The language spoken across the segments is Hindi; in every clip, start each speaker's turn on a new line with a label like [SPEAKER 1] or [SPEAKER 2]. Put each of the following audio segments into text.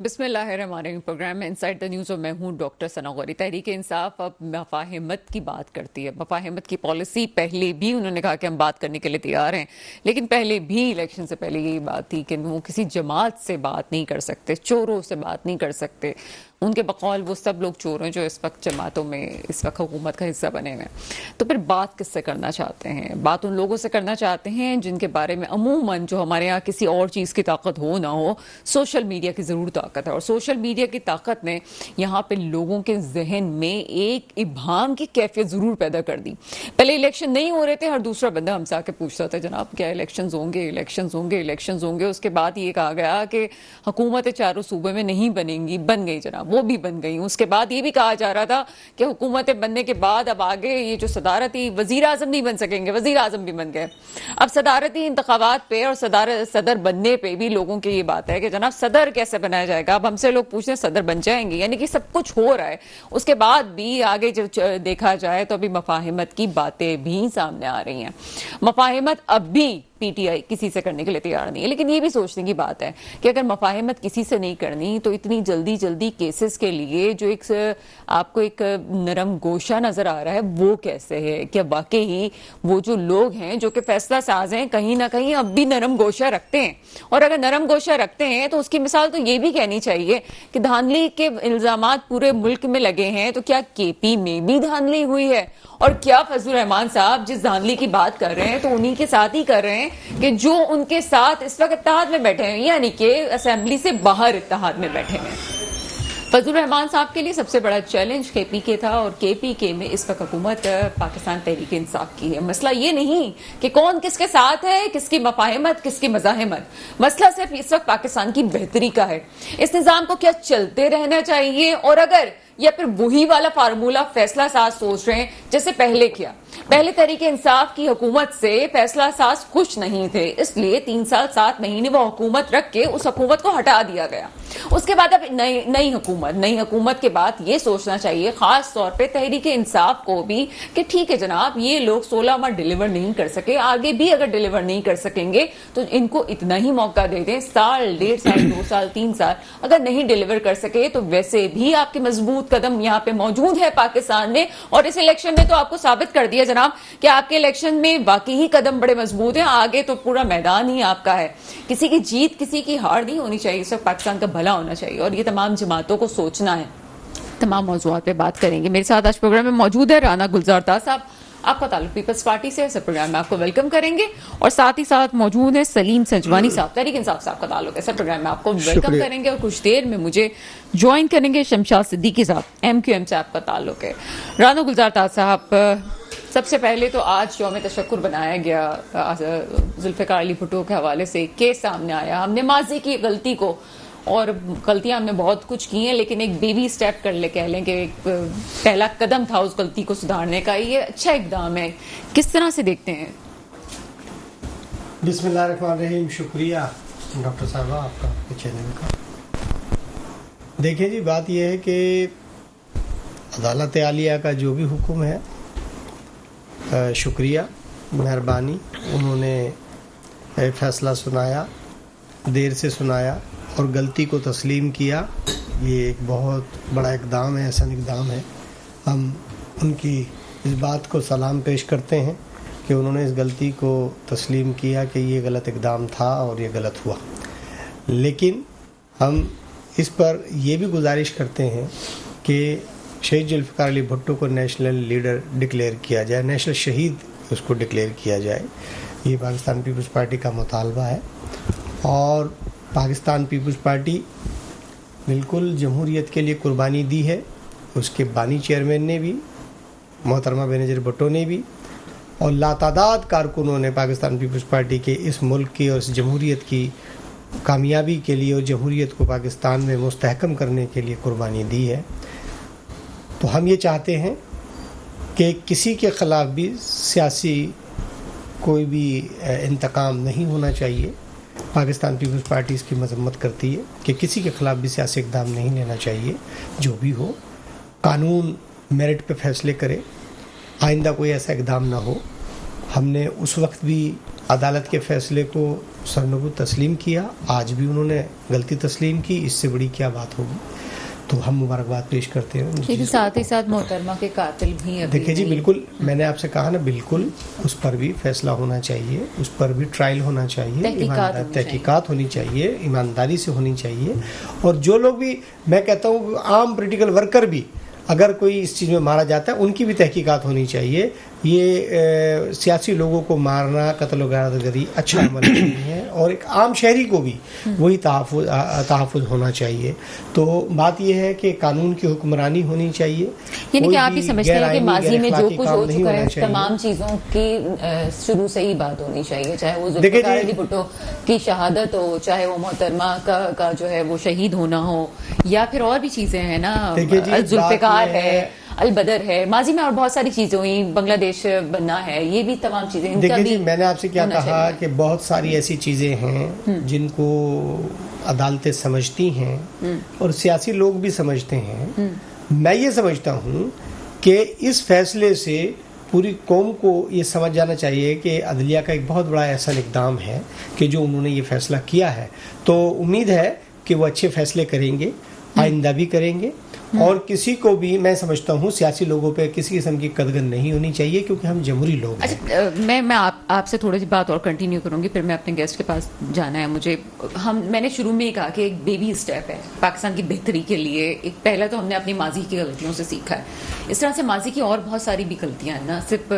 [SPEAKER 1] बिस्मिल्लाहिर्रहमानिर्रहीम। प्रोग्राम में इनसाइड द न्यूज़ और मैं हूं डॉक्टर सना गौरी। तहरीक इंसाफ अब मफाहिमत की बात करती है। मफाहिमत की पॉलिसी पहले भी उन्होंने कहा कि हम बात करने के लिए तैयार हैं, लेकिन पहले भी इलेक्शन से पहले यही बात थी कि वो किसी जमात से बात नहीं कर सकते, चोरों से बात नहीं कर सकते। उनके बकौल वो सब लोग चोर हैं जो इस वक्त जमातों में, इस वक्त हुकूमत का हिस्सा बने हुए हैं। तो फिर बात किससे करना चाहते हैं? बात उन लोगों से करना चाहते हैं जिनके बारे में अमूमन, जो हमारे यहाँ किसी और चीज़ की ताकत हो ना हो, सोशल मीडिया की ज़रूर ताकत है। और सोशल मीडिया की ताकत ने यहाँ पे लोगों के जहन में एक इबाम की कैफियत ज़रूर पैदा कर दी। पहले इलेक्शन नहीं हो रहे थे, हर दूसरा बंदा हमसे आके पूछता था जनाब क्या इलेक्शन होंगे, इलेक्शन होंगे, इलेक्शन होंगे। उसके बाद ये कहा गया कि हुकूमतें चारों सूबे में नहीं बनेंगी, बन गई जनाब, वो भी बन गई। उसके बाद ये भी कहा जा रहा था कि हुकूमतें बनने के बाद अब आगे ये जो सदारती वजीर आजम नहीं बन सकेंगे, वजीर आजम भी बन गए। अब सदारती इंतखाबात पे और सदर बनने पे भी लोगों की ये बात है कि जनाब सदर कैसे बनाया जाएगा। अब हमसे लोग पूछते हैं सदर बन जाएंगे, यानी कि सब कुछ हो रहा है। उसके बाद भी आगे जब देखा जाए तो अभी मफाहिमत की बातें भी सामने आ रही हैं। मफाहिमत अब भी पीटीआई किसी से करने के लिए तैयार नहीं है, लेकिन ये भी सोचने की बात है कि अगर मफाहिमत किसी से नहीं करनी तो इतनी जल्दी जल्दी केसेस के लिए जो आपको एक नरम गोशा नजर आ रहा है वो कैसे है? क्या वाकई ही वो जो लोग हैं जो कि फैसला साज हैं कहीं ना कहीं अब भी नरम गोशा रखते हैं? और अगर नरम गोशा रखते हैं तो उसकी मिसाल तो ये भी कहनी चाहिए कि धांधली के इल्जामात पूरे मुल्क में लगे हैं, तो क्या केपी में भी धांधली हुई है? और क्या फजलुर रहमान साहब जिस धांधली की बात कर रहे हैं तो उन्हीं के साथ ही कर रहे हैं कि जो उनके साथ इस वक्त इत्तेहाद में बैठे हैं, यानी कि असेंबली से बाहर इत्तेहाद में बैठे हैं। फजलुर रहमान साहब के लिए सबसे बड़ा चैलेंज केपीके था और केपीके में इस वक्त हुकूमत पाकिस्तान तहरीक इंसाफ की है। मसला ये नहीं कि कौन किसके साथ है, किसकी मफाहिमत, किसकी मज़ाहिमत। मसला सिर्फ इस वक्त पाकिस्तान की बेहतरी का है। इस निज़ाम को क्या चलते रहना चाहिए, और अगर या फिर वही वाला फार्मूला फैसला साज सोच रहे हैं जैसे पहले किया। पहले तरीके इंसाफ की हुकूमत से फैसला साज खुश नहीं थे, इसलिए 3 साल 7 महीने वो हुकूमत रख के उस हुकूमत को हटा दिया गया। उसके बाद अब नई हुकूमत के बाद ये सोचना चाहिए, खास तौर पे तहरीक इंसाफ को भी, कि ठीक है जनाब ये लोग 16 माह डिलीवर नहीं कर सके, आगे भी अगर डिलीवर नहीं कर सकेंगे तो इनको इतना ही मौका दे दें, साल, 1.5 साल, 2 साल, 3 साल। अगर नहीं डिलीवर कर सके तो वैसे भी आपके मजबूत कदम यहाँ पे मौजूद है पाकिस्तान में, और इस इलेक्शन ने तो आपको साबित कर दिया जनाब कि आपके इलेक्शन में वाकई ही कदम बड़े मजबूत हैं। आगे तो पूरा मैदान ही आपका है। किसी की जीत, किसी की हार नहीं होनी चाहिए, सब पाकिस्तान का भला होना चाहिए और ये तमाम जमातों को सोचना है। तमाम मौजूआत पे बात करेंगे। मेरे साथ आज प्रोग्राम में मौजूद है राना गुलजार दास साहब, आपका ताल्लुक पीपल्स पार्टी से, इस प्रोग्राम में आपको वेलकम करेंगे। और साथ ही साथ मौजूद है सलीम संजवानी साहब, तहरीक इंसाफ साहब का ताल्लुक है, इस प्रोग्राम में आपको वेलकम करेंगे। और कुछ देर में मुझे ज्वाइन करेंगे शमशाद सिद्दीकी साहब, MQM से आपका ताल्लुक है। राना गुलजार दास साहब, सबसे पहले तो आज यौम तशक्कुर बनाया गया, जुल्फ़िकार अली भुट्टो के हवाले से केस सामने आया। हमने माजी की गलती को, और गलतियां हमने बहुत कुछ की हैं, लेकिन एक बेबी स्टेप कह लें कि एक पहला कदम था उस गलती को सुधारने का, ये अच्छा इकदाम है। किस तरह से देखते हैं?
[SPEAKER 2] बिस्मिल्लाहिर्रहमानिर्रहीम। शुक्रिया डॉक्टर साहबा आपका, आपके चैनल का। देखिए जी, बात यह है कि अदालत आलिया का जो भी हुक्म है, शुक्रिया, मेहरबानी, उन्होंने फैसला सुनाया, देर से सुनाया और गलती को तस्लीम किया। ये एक बहुत बड़ा इक़दाम है, एहसन इक़दाम है। हम उनकी इस बात को सलाम पेश करते हैं कि उन्होंने इस गलती को तस्लीम किया कि ये गलत इक़दाम था और ये गलत हुआ। लेकिन हम इस पर यह भी गुजारिश करते हैं कि शहीद जुल्फ़िकार अली भुट्टो को नेशनल लीडर डिक्लेयर किया जाए, नेशनल शहीद उसको डिक्लेयर किया जाए। ये पाकिस्तान पीपल्स पार्टी का मुतालबा है और पाकिस्तान पीपल्स पार्टी बिल्कुल जमहूरियत के लिए कुर्बानी दी है। उसके बानी चेयरमैन ने भी, मोहतरमा बेनज़ीर भुट्टो ने भी, और लातादाद कारकुनों ने पाकिस्तान पीपल्स पार्टी के इस मुल्क की और इस जमहूरियत की कामयाबी के लिए और जमहूरियत को पाकिस्तान में मुस्तहकम करने के लिए कुर्बानी दी है। तो हम ये चाहते हैं कि किसी के ख़िलाफ़ भी सियासी कोई भी इंतकाम नहीं होना चाहिए। पाकिस्तान पीपल्स पार्टी इसकी मजम्मत करती है कि किसी के ख़िलाफ़ भी सियासी इक़दाम नहीं लेना चाहिए। जो भी हो, कानून मेरिट पे फैसले करे, आइंदा कोई ऐसा इक़दाम ना हो। हमने उस वक्त भी अदालत के फ़ैसले को सरनगू को तस्लीम किया, आज भी उन्होंने गलती तस्लीम की, इससे बड़ी क्या बात होगी। तो हम मुबारकबाद पेश करते हैं।
[SPEAKER 1] लेकिन साथ ही साथ मोहतरमा के कातिल भी अभी
[SPEAKER 2] देखिए जी, बिल्कुल मैंने आपसे कहा ना, बिल्कुल उस पर भी फैसला होना चाहिए, उस पर भी ट्रायल होना चाहिए, तहकीकात होनी चाहिए, ईमानदारी से होनी चाहिए। और जो लोग भी, मैं कहता हूँ आम पॉलिटिकल वर्कर भी अगर कोई इस चीज़ में मारा जाता है, उनकी भी तहकीकात होनी चाहिए। ये सियासी लोगों को मारना, कत्ल वगैरह अच्छा अमल नहीं है, और एक आम शहरी को भी वही तहफ़्फ़ुज़ होना चाहिए। तो बात यह है कि कानून की हुक्मरानी होनी चाहिए।
[SPEAKER 1] यानी कि आप ये समझते हैं कि माजी में जो कुछ हो चुका है, तमाम चीज़ों की शुरू से ही बात होनी चाहिए, चाहे वो जुल्फ़िकार अली भुट्टो की शहादत हो, चाहे वो मोहतरमा का जो है वो शहीद होना हो, या फिर और भी चीज़ें हैं ना, जुल्फ़िकार है, अलबदर है, माजी में और बहुत सारी चीजें हुई, बांग्लादेश बनना है, ये भी तमाम चीजें।
[SPEAKER 2] देखिए जी, मैंने आपसे क्या कहा कि बहुत सारी ऐसी चीजें हैं जिनको अदालतें समझती हैं और सियासी लोग भी समझते हैं। मैं ये समझता हूँ कि इस फैसले से पूरी कौम को ये समझ जाना चाहिए कि अदलिया का एक बहुत बड़ा ऐसा इक़दाम है कि जो उन्होंने ये फैसला किया है। तो उम्मीद है कि वो अच्छे फैसले करेंगे, आइंदा भी करेंगे। और किसी को भी, मैं समझता हूँ सियासी लोगों पे किसी किस्म की कदगन नहीं होनी चाहिए, क्योंकि हम जमहूरी लोग हैं।
[SPEAKER 1] अच्छा, मैं आपसे थोड़ी सी बात और कंटिन्यू करूंगी, फिर मैं अपने गेस्ट के पास जाना है मुझे। मैंने शुरू में ही कहा कि एक बेबी स्टेप है पाकिस्तान की बेहतरी के लिए। एक पहला तो हमने अपनी माजी की गलतियों से सीखा है, इस तरह से माजी की और बहुत सारी भी गलतियां हैं ना, सिर्फ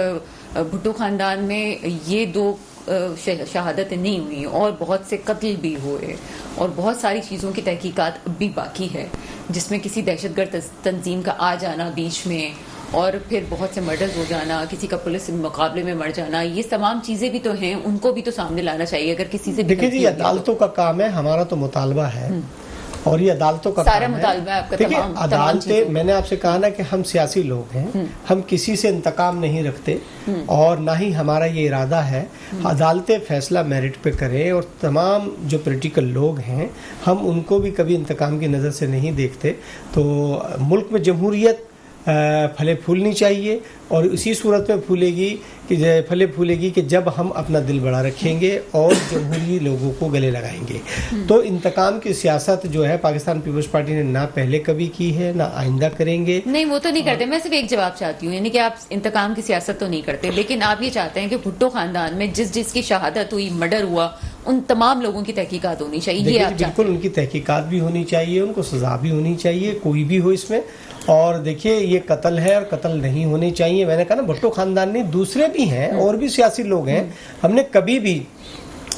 [SPEAKER 1] भुट्टो खानदान में ये 2 शहादतें नहीं हुई, और बहुत से कत्ल भी हुए, और बहुत सारी चीज़ों की तहकीकात भी बाकी है, जिसमें किसी दहशतगर्द तंजीम का आ जाना बीच में, और फिर बहुत से मर्डर्स हो जाना, किसी का पुलिस मुकाबले में मर जाना, ये तमाम चीज़ें भी तो हैं, उनको भी तो सामने लाना चाहिए अगर किसी से।
[SPEAKER 2] देखिए जी, अदालतों का काम है, हमारा तो मुतालबा है, और ये अदालतों का
[SPEAKER 1] सारा मुतालबा है आपका।
[SPEAKER 2] देखिए अदालतें, मैंने आपसे कहा ना कि हम सियासी लोग हैं, हम किसी से इंतकाम नहीं रखते, और ना ही हमारा ये इरादा है। अदालतें फैसला मेरिट पे करें, और तमाम जो पॉलिटिकल लोग हैं हम उनको भी कभी इंतकाम की नज़र से नहीं देखते। तो मुल्क में जमहूरियत फले फूलनी चाहिए, और इसी सूरत में फले फूलेगी कि जब हम अपना दिल बड़ा रखेंगे और जमहूरी लोगों को गले लगाएंगे। तो इंतकाम की सियासत जो है पाकिस्तान पीपल्स पार्टी ने ना पहले कभी की है, ना आइंदा करेंगे।
[SPEAKER 1] नहीं, वो तो नहीं करते। मैं सिर्फ एक जवाब चाहती हूँ, यानी कि आप इंतकाम की सियासत तो नहीं करते, लेकिन आप ये चाहते हैं कि भुट्टो खानदान में जिसकी शहादत हुई, मर्डर हुआ, उन तमाम लोगों की तहकीकात होनी चाहिए। ये
[SPEAKER 2] बिल्कुल उनकी तहकीकात भी होनी चाहिए, उनको सजा भी होनी चाहिए, कोई भी हो इसमें। और देखिए ये कत्ल है और कत्ल नहीं होने चाहिए। मैंने कहा ना, भुट्टो खानदान नहीं, दूसरे भी हैं और भी सियासी लोग हैं। हमने कभी भी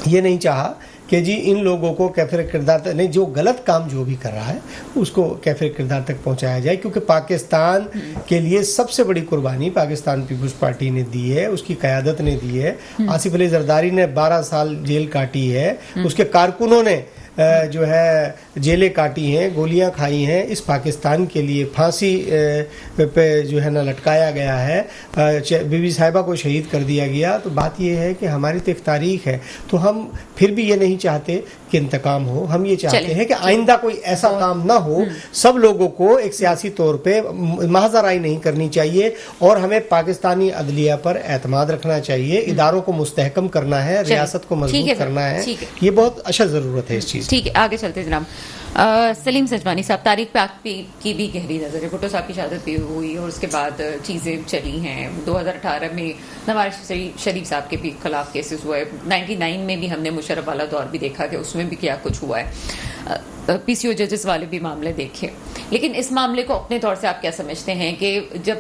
[SPEAKER 2] ये नहीं चाहा कि जी इन लोगों को कैफिर किरदार तक नहीं, जो गलत काम जो भी कर रहा है उसको कैफिर किरदार तक पहुंचाया जाए, क्योंकि पाकिस्तान के लिए सबसे बड़ी कुर्बानी पाकिस्तान पीपल्स पार्टी ने दी है, उसकी क़यादत ने दी है। आसिफ अली जरदारी ने 12 साल जेल काटी है, उसके कारकुनों ने जो है जेलें काटी हैं, गोलियां खाई हैं, इस पाकिस्तान के लिए फांसी पे जो है ना लटकाया गया है, बीबी साहिबा को शहीद कर दिया गया। तो बात यह है कि हमारी तो एक तारीख है, तो हम फिर भी ये नहीं चाहते कि इंतकाम हो, हम ये चाहते हैं कि आइंदा कोई ऐसा काम ना हो। सब लोगों को एक सियासी तौर पे महज़राई नहीं करनी चाहिए, और हमें पाकिस्तानी अदलिया पर एतमाद रखना चाहिए, इदारों को मुस्तहकम करना है, रियासत को मजबूत करना है। ये बहुत अच्छा ज़रूरत है इस चीज़।
[SPEAKER 1] ठीक है, आगे चलते जनाब। सलीम सजवानी साहब, तारीख पे की भी गहरी नज़र है। भुट्टो साहब की शहादत भी हुई और उसके बाद चीज़ें चली हैं। 2018 में नवाज शरीफ साहब के भी खिलाफ केसेस हुए। 99 में भी हमने मुशर्रफ वाला दौर भी देखा कि उसमें भी क्या कुछ हुआ है। PCO जजेस वाले भी मामले देखे। लेकिन इस मामले को अपने तौर से आप क्या समझते हैं कि जब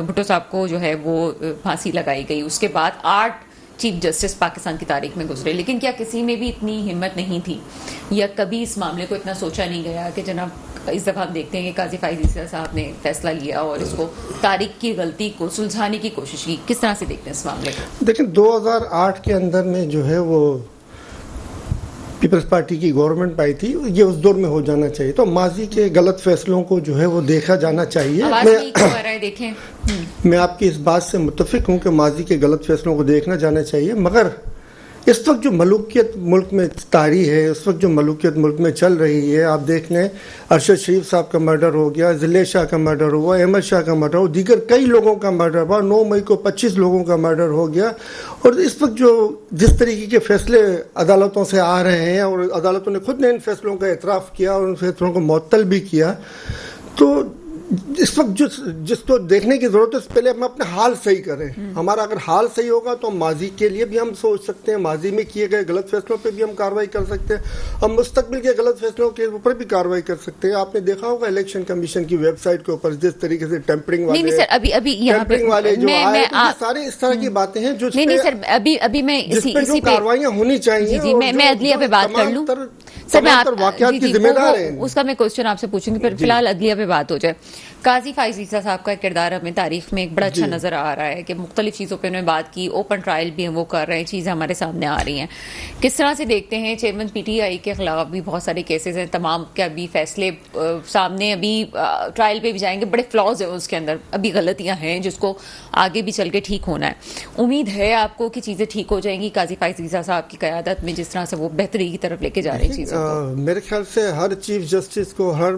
[SPEAKER 1] भुट्टो साहब को जो है वो फांसी लगाई गई, उसके बाद 8 चीफ जस्टिस पाकिस्तान की तारीख में गुजरे, लेकिन क्या किसी में भी इतनी हिम्मत नहीं थी, या कभी इस मामले को इतना सोचा नहीं गया कि जनाब इस दफ़ा हम देखते हैं कि काजी फाइज ईसा साहब ने फैसला लिया और इसको तारीख की गलती को सुलझाने की कोशिश की। किस तरह से देखते हैं इस मामले को?
[SPEAKER 3] देखिए 2008 के अंदर में जो है वो पीपल्स पार्टी की गवर्नमेंट पाई थी, ये उस दौर में हो जाना चाहिए। तो माजी के गलत फैसलों को जो है वो देखा जाना चाहिए। मैं आपकी इस बात से मुत्तफिक हूँ कि माजी के गलत फैसलों को देखना जाना चाहिए, मगर इस वक्त जो मलूकियत मुल्क में तारी है, इस वक्त जो मलूकियत मुल्क में चल रही है, आप देख लें अरशद शरीफ साहब का मर्डर हो गया, जिले शाह का मर्डर हुआ, अहमद शाह का मर्डर हुआ, दीगर कई लोगों का मर्डर हुआ, 9 मई को 25 लोगों का मर्डर हो गया। और इस वक्त जो जिस तरीके के फैसले अदालतों से आ रहे हैं और अदालतों ने खुद ने इन फैसलों का एतराफ़ किया और उन फैसलों को मुअत्तल भी किया, तो इस वक्त जिसको देखने की जरूरत है पहले हम अपना हाल सही करें। हमारा अगर हाल सही होगा तो माजी के लिए भी हम सोच सकते हैं, माजी में किए गए गलत फैसलों पे भी हम कार्रवाई कर सकते हैं, हम मुस्तकबिल के गलत फैसलों के ऊपर भी कार्रवाई कर सकते हैं। आपने देखा होगा इलेक्शन कमीशन की वेबसाइट के ऊपर जिस तरीके से टेम्परिंग वाले
[SPEAKER 1] नहीं सर, अभी यहाँ पे
[SPEAKER 3] वाले जो आए, सारे इस तरह की बातें हैं जो
[SPEAKER 1] नहीं सर, अभी मैं इसी पे
[SPEAKER 3] कार्रवाइयां होनी चाहिए।
[SPEAKER 1] जी, मैं अदलिया पे बात कर लूं सर, मैं
[SPEAKER 3] वाकयात की जिम्मेदार है,
[SPEAKER 1] उसका मैं क्वेश्चन आपसे पूछूंगी, पर फिलहाल अदलिया पे बात हो जाए। काजी फाइज ईसा साहब का किरदार हमें तारीख में एक बड़ा अच्छा नजर आ रहा है कि मुख्तलिफ चीज़ों पे उन्होंने बात की, ओपन ट्रायल भी हम वो कर रहे हैं, चीज़ें हमारे सामने आ रही हैं। किस तरह से देखते हैं चेयरमैन PTI के खिलाफ भी बहुत सारे केसेस हैं, तमाम के अभी फैसले सामने, अभी ट्रायल पे भी जाएंगे, बड़े फ्लॉज हैं उसके अंदर, अभी गलतियां हैं जिसको आगे भी चल के ठीक होना है। उम्मीद है आपको कि चीज़ें ठीक हो जाएंगी काजी फाइज ईसा साहब की क़यादत में, जिस तरह से वो बेहतरी की तरफ लेके जा रहे हैं चीज़ों को?
[SPEAKER 3] मेरे ख्याल से हर चीफ जस्टिस को, हर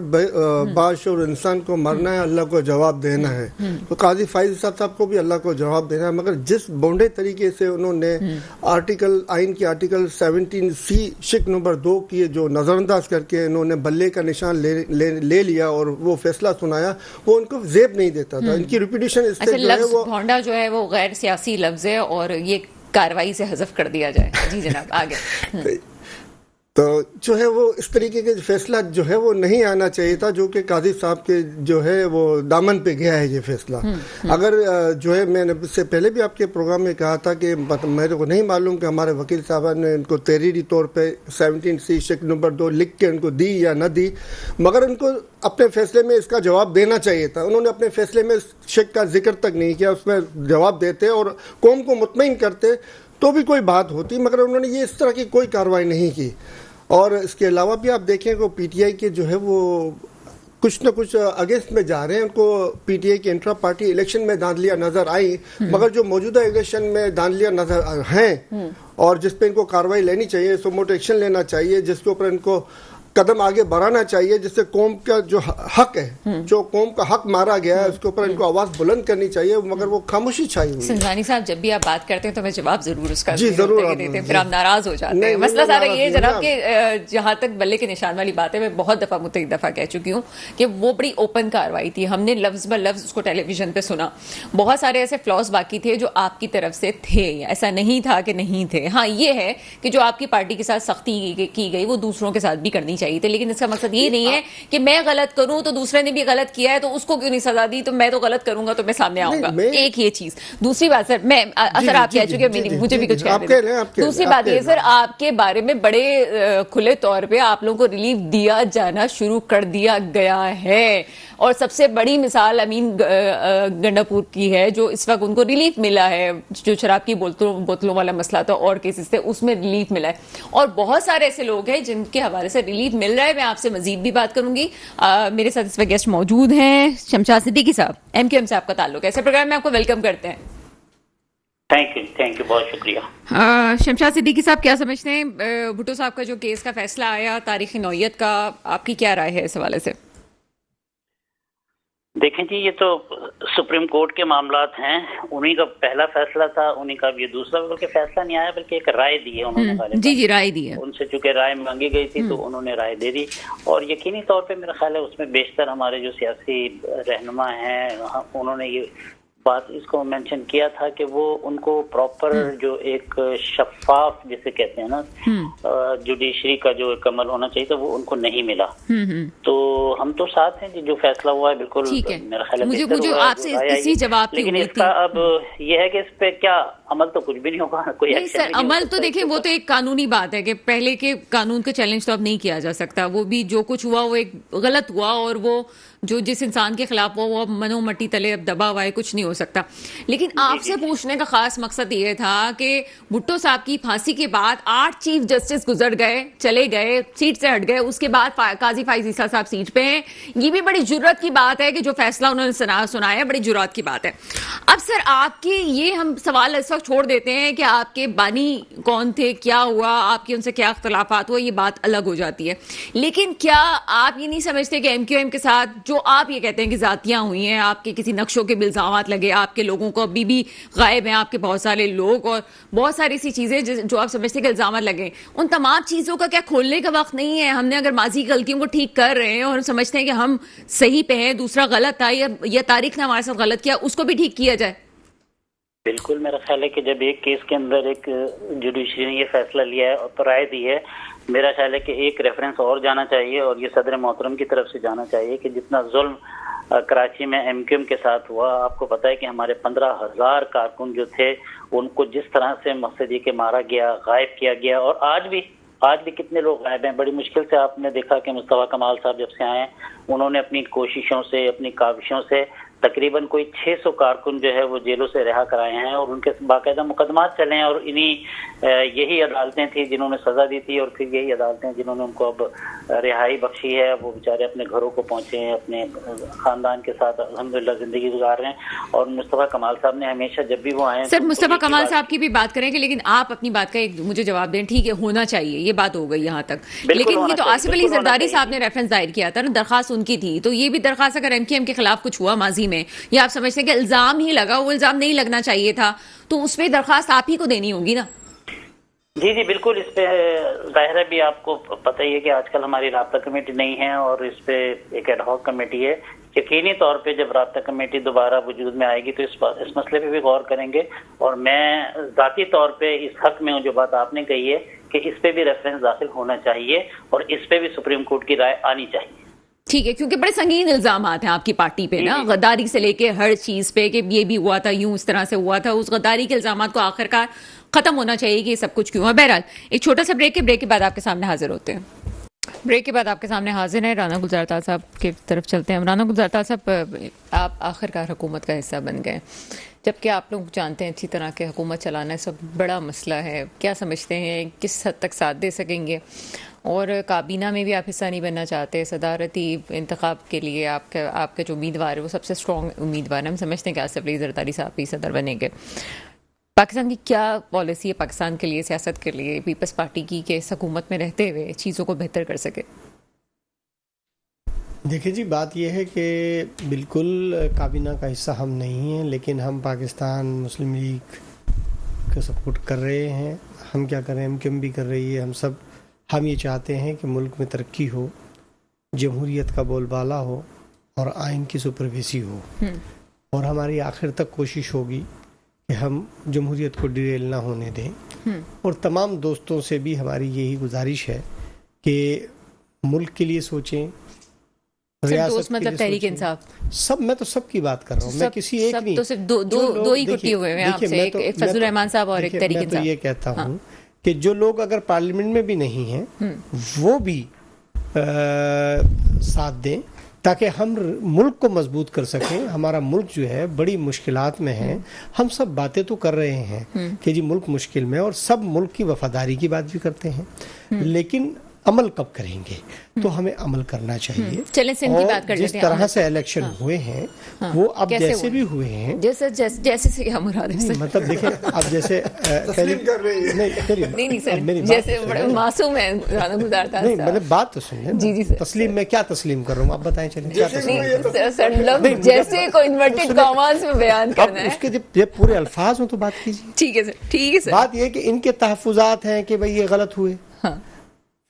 [SPEAKER 3] बाशऊर इंसान को मरना है, अल्लाह को जवाब देना है, तो काजी फाइज साहब को भी अल्लाह को जवाब देना है। मगर जिस बोंडे तरीके से उन्होंने आइन की आर्टिकल 17C शिक नंबर 2 की जो नज़रअंदाज करके इन्होंने बल्ले का निशान ले लिया और वो फैसला सुनाया, वो उनको जेब नहीं देता था। इनकी रिपीटेशन इससे जो है वो
[SPEAKER 1] भोंडा जो है वो गैर सियासी लफ्ज है और ये कार्रवाई से हज़फ कर दिया जाए। जी जनाब, आगे।
[SPEAKER 3] तो जो है वो इस तरीके के फैसला जो है वो नहीं आना चाहिए था, जो कि काजी साहब के जो है वो दामन पे गया है ये फैसला। अगर जो है मैंने इससे पहले भी आपके प्रोग्राम में कहा था कि मेरे को नहीं मालूम कि हमारे वकील साहब ने इनको तहरीरी तौर पे 17C शिक नंबर 2 लिख के इनको दी या न दी, मगर उनको अपने फैसले में इसका जवाब देना चाहिए था। उन्होंने अपने फैसले में शिक का जिक्र तक नहीं किया, उसमें जवाब देते और कौम को मुतमईन करते तो भी कोई बात होती, मगर उन्होंने ये इस तरह की कोई कार्रवाई नहीं की। और इसके अलावा भी आप देखें कि PTI के जो है वो कुछ न कुछ अगेंस्ट में जा रहे हैं। उनको PTI के इंट्रा पार्टी इलेक्शन में धांधलियां नजर आई, मगर जो मौजूदा इलेक्शन में धांधलियां नजर हैं और जिस पे इनको कार्रवाई लेनी चाहिए, सुमोटो एक्शन लेना चाहिए, जिसके ऊपर इनको कदम आगे बढ़ाना चाहिए, जिससे कौम का जो हक है, जो कौम का हक मारा गया है, उसके ऊपर इनको आवाज बुलंद करनी चाहिए, मगर वो खामोशी छाई हुई है।
[SPEAKER 1] संजवानी साहब, जब भी आप बात करते हैं तो मैं जवाब जरूर उसका
[SPEAKER 3] जी जरूर
[SPEAKER 1] देते हैं, फिर आप नाराज हो जाते हैं। मसला सारा ये जनाब कि जहां तक बल्ले के निशान वाली बात है, मैं बहुत दफा मुतअद्दिद दफा कह चुकी हूँ कि वो बड़ी ओपन कार्रवाई थी, हमने लफ्ज ब लफ्ज उसको टेलीविजन पे सुना, बहुत सारे ऐसे फ्लॉज बाकी थे जो आपकी तरफ से थे, ऐसा नहीं था कि नहीं थे। हाँ, ये है कि जो आपकी पार्टी के साथ सख्ती की गई वो दूसरों के साथ भी करनी चाहिए थी, लेकिन इसका मकसद ये नहीं है कि मैं गलत करूं तो दूसरे ने भी गलत किया है तो उसको क्यों नहीं सजा दी, तो मैं तो गलत करूंगा तो मैं सामने आऊंगा। एक ये चीज। दूसरी बात सर, मैं सर आप कह चुके, मुझे भी कुछ कहना है। दूसरी बात ये सर, आपके बारे में बड़े खुले तौर पे आप लोगों को रिलीफ दिया जाना शुरू कर दिया गया है, और सबसे बड़ी मिसाल अमीन गंडापुर की है, जो इस वक्त उनको रिलीफ मिला है, जो शराब की बोतलों वाला मसला था और केसेस थे उसमें रिलीफ मिला है, और बहुत सारे ऐसे लोग हैं जिनके हवाले से रिलीफ मिल रहा है। मैं आपसे मजीद भी बात करूंगी। मेरे साथ इस वक्त गेस्ट मौजूद हैं शमशाद सिद्दीकी साहब, MQM से आपका ताल्लुक है, ऐसे प्रोग्राम में आपको वेलकम करते हैं।
[SPEAKER 4] थैंक यू, बहुत शुक्रिया।
[SPEAKER 1] शमशाद सिद्दीकी साहब, क्या समझते हैं भुट्टो साहब का जो केस का फैसला आया तारीखी नौयत का, आपकी क्या राय है इस हवाले से?
[SPEAKER 4] देखें जी, ये तो सुप्रीम कोर्ट के मामलात हैं, उन्हीं का पहला फैसला था, उन्हीं का ये दूसरा, बल्कि फैसला नहीं आया बल्कि एक राय दी है उन्होंने।
[SPEAKER 1] जी राय दी है
[SPEAKER 4] उनसे, चूंकि राय मांगी गई थी तो उन्होंने राय दे दी, और यकीनी तौर पे मेरा ख्याल है उसमें बेशतर हमारे जो सियासी रहनुमा हैं उन्होंने ये बात इसको मेंशन किया था कि वो उनको प्रॉपर जो एक शफाफ जिसे कहते हैं ना जुडिशरी का जो एक अमल होना चाहिए था वो उनको नहीं मिला। तो हम तो साथ हैं, जो फैसला हुआ है बिल्कुल मेरा ख्याल है
[SPEAKER 1] मुझे आपसे इसी जवाब की
[SPEAKER 4] लेकिन इसका अब ये है कि इस पे क्या अमल तो कुछ भी नहीं होगा, कोई एक्शन नहीं
[SPEAKER 1] अमल तो देखें वो तो एक कानूनी बात है कि पहले के कानून को चैलेंज तो अब नहीं किया जा सकता, वो भी जो कुछ हुआ वो एक गलत हुआ, और वो जो जिस इंसान के खिलाफ हुआ वो अब मनो मट्टी तले अब दबा हुआ है, कुछ नहीं हो सकता। लेकिन आपसे पूछने का खास मकसद ये था कि भुट्टो साहब की फांसी के बाद 8 चीफ जस्टिस गुजर गए, चले गए, सीट से हट गए, उसके बाद काजी फाइज ईसा साहब सीट पे हैं। ये भी बड़ी जुर्रत की बात है कि जो फैसला उन्होंने सुनाया, बड़ी जुर्रत की बात है। अब सर आपकी ये हम सवाल इस वक्त छोड़ देते हैं कि आपके बानी कौन थे, क्या हुआ, आपके उनसे क्या इख्तलाफात हुआ, ये बात अलग हो जाती है। लेकिन क्या आप ये नहीं समझते कि MQM के साथ जो आप ये कहते हैं कि जातियां हुई हैं, आपके किसी नक्शों के इल्जामात लगे, आपके लोगों को अभी भी गायब हैं आपके बहुत सारे लोग, और बहुत सारी ऐसी चीजें जो आप समझते हैं कि इल्जामात लगे, उन तमाम चीजों का क्या खोलने का वक्त नहीं है? हमने अगर माजी की गलतियों को ठीक कर रहे हैं और समझते हैं कि हम सही पे हैं, दूसरा गलत था या तारीख ने हमारे साथ गलत किया, उसको भी ठीक किया जाए।
[SPEAKER 4] बिल्कुल, मेरा ख्याल है कि जब एक केस के अंदर एक जुडिशरी ने ये फैसला लिया है और तो राय दी है, मेरा ख्याल है कि एक रेफरेंस और जाना चाहिए और ये सदर मोहतरम की तरफ से जाना चाहिए कि जितना जुल्म कराची में MQM के साथ हुआ, आपको पता है कि हमारे 15,000 कारकुन जो थे उनको जिस तरह से मस्जिद के मारा गया, गायब किया गया, और आज भी कितने लोग गायब हैं। बड़ी मुश्किल से आपने देखा कि मुस्तफा कमाल साहब जब से आए हैं, उन्होंने अपनी कोशिशों से, अपनी काविशों से तकरीबन कोई 600 कारकुन जो है वो जेलों से रिहा कराए हैं और उनके बाकायदा मुकदमात चले हैं, और यही अदालतें थी जिन्होंने सजा दी थी और फिर यही अदालतें जिन्होंने उनको अब रिहाई बख्शी है। वो बेचारे अपने घरों को पहुंचे हैं, अपने खानदान के साथ अल्हम्दुलिल्लाह जिंदगी गुजार रहे हैं। और मुस्तफा कमाल साहब ने हमेशा जब भी वो आए,
[SPEAKER 1] सर मुस्तफा कमाल साहब की भी बात करेंगे, लेकिन आप अपनी बात का एक मुझे जवाब दें। ठीक है, होना चाहिए, ये बात हो गई यहाँ तक, लेकिन ये तो आसिफ अली जरदारी साहब ने रेफरेंस दायर किया था ना, दरखास्त उनकी थी, तो ये भी दरखास्त अगर MQM के खिलाफ कुछ हुआ माजी में, या आप समझते हैं कि इल्जाम ही लगा, वो इल्जाम नहीं लगना चाहिए था, तो उसमें दरखास्त आप ही को देनी होगी ना?
[SPEAKER 4] जी बिल्कुल। इस पे जाहिर है भी आपको पता ही है कि आजकल हमारी राब्ता कमेटी नहीं है और इस पे एक एडहॉक कमेटी है। यकीनी तौर पे जब राब्ता कमेटी दोबारा वजूद में आएगी तो इस मसले पे भी गौर करेंगे, और मैं जाती तौर पे इस हक में हूँ जो बात आपने कही है कि इस पे भी रेफरेंस दाखिल होना चाहिए और इस पे भी सुप्रीम कोर्ट की राय आनी चाहिए।
[SPEAKER 1] ठीक है, क्योंकि बड़े संगीन इल्जामात हैं आपकी पार्टी पे ना, गद्दारी से लेके हर चीज पे कि ये भी हुआ था, यूं इस तरह से हुआ था, उस गद्दारी के इल्जामात को आखिरकार खत्म होना चाहिए कि ये सब कुछ क्यों है। बहरहाल एक छोटा सा ब्रेक के बाद आपके सामने हाजिर होते हैं। ब्रेक के बाद आपके सामने हाजिर है राना गुलजार ताल साहब की तरफ चलते हैं। राना गुलजार ताल साहब, आप आखिरकार हुकूमत का हिस्सा बन गए, जबकि आप लोग जानते हैं अच्छी तरह के हुकूमत चलाना सब बड़ा मसला है। क्या समझते हैं किस हद तक साथ दे सकेंगे? और काबीना में भी आप हिस्सा नहीं बनना चाहते, सदारती इंतखाब के लिए आपके जो उम्मीदवार है वो सबसे स्ट्रॉन्ग उम्मीदवार है, हम समझते हैं कि आसिफ अली जरदारी साहब भी सदर बनेंगे। पाकिस्तान की क्या पॉलिसी है पाकिस्तान के लिए, सियासत के लिए, पीपल्स पार्टी की, कि इस हुकूमत में रहते हुए चीज़ों को बेहतर कर सके?
[SPEAKER 2] देखिए जी, बात यह है कि बिल्कुल काबीना का हिस्सा हम नहीं हैं, लेकिन हम पाकिस्तान मुस्लिम लीग को सपोर्ट कर रहे हैं। हम क्या कर रहे हैं, MQM भी कर रही है, हम ये चाहते हैं कि मुल्क में तरक्की हो, जमहूरियत का बोलबाला हो और आइन की सुपरविसी हो, और हमारी आखिर तक कोशिश होगी कि हम जमहूरियत को डिरेल ना होने दें। और तमाम दोस्तों से भी हमारी यही गुजारिश है कि मुल्क के लिए सोचें,
[SPEAKER 1] दोस्त मतलब तहरीक इंसाफ,
[SPEAKER 2] सब, मैं तो सबकी बात कर रहा हूँ, मैं किसी एक नहीं,
[SPEAKER 1] तो सिर्फ दो ही कुटी हुए हैं आपसे, एक फजल रहमान साहब और एक तहरीक इंसाफ।
[SPEAKER 2] मैं तो ये कहता हूँ कि जो लोग अगर पार्लियामेंट में भी नहीं हैं वो भी साथ दें ताकि हम मुल्क को मजबूत कर सकें। हमारा मुल्क जो है बड़ी मुश्किलात में है। हम सब बातें तो कर रहे हैं कि जी मुल्क मुश्किल में, और सब मुल्क की वफादारी की बात भी करते हैं, लेकिन अमल कब करेंगे? तो हमें अमल करना चाहिए।
[SPEAKER 1] चलें सिंध की बात कर
[SPEAKER 2] जिस तरह से इलेक्शन हुए हैं वो अब जैसे भी हुए हैं,
[SPEAKER 1] जैसे से क्या मुराद है?
[SPEAKER 2] मतलब देखिए, अब जैसे
[SPEAKER 1] नहीं सर, जैसे बड़े मासूम है राना गुलजार ताल
[SPEAKER 2] नहीं, मैंने बात तो सुनिए।
[SPEAKER 1] जी सर।
[SPEAKER 2] तस्लीम में क्या तस्लीम कर रहा हूँ, आप बताएं। चलिए क्या
[SPEAKER 1] तस्लीम, जैसे को इन्वर्टेड कॉमास में बयान करना है,
[SPEAKER 2] उसके जब पूरे अल्फाज हो तो बात कीजिए।
[SPEAKER 1] ठीक है सर, ठीक है सर।
[SPEAKER 2] बात यह कि इनके तहफुजात हैं कि भाई ये गलत हुए,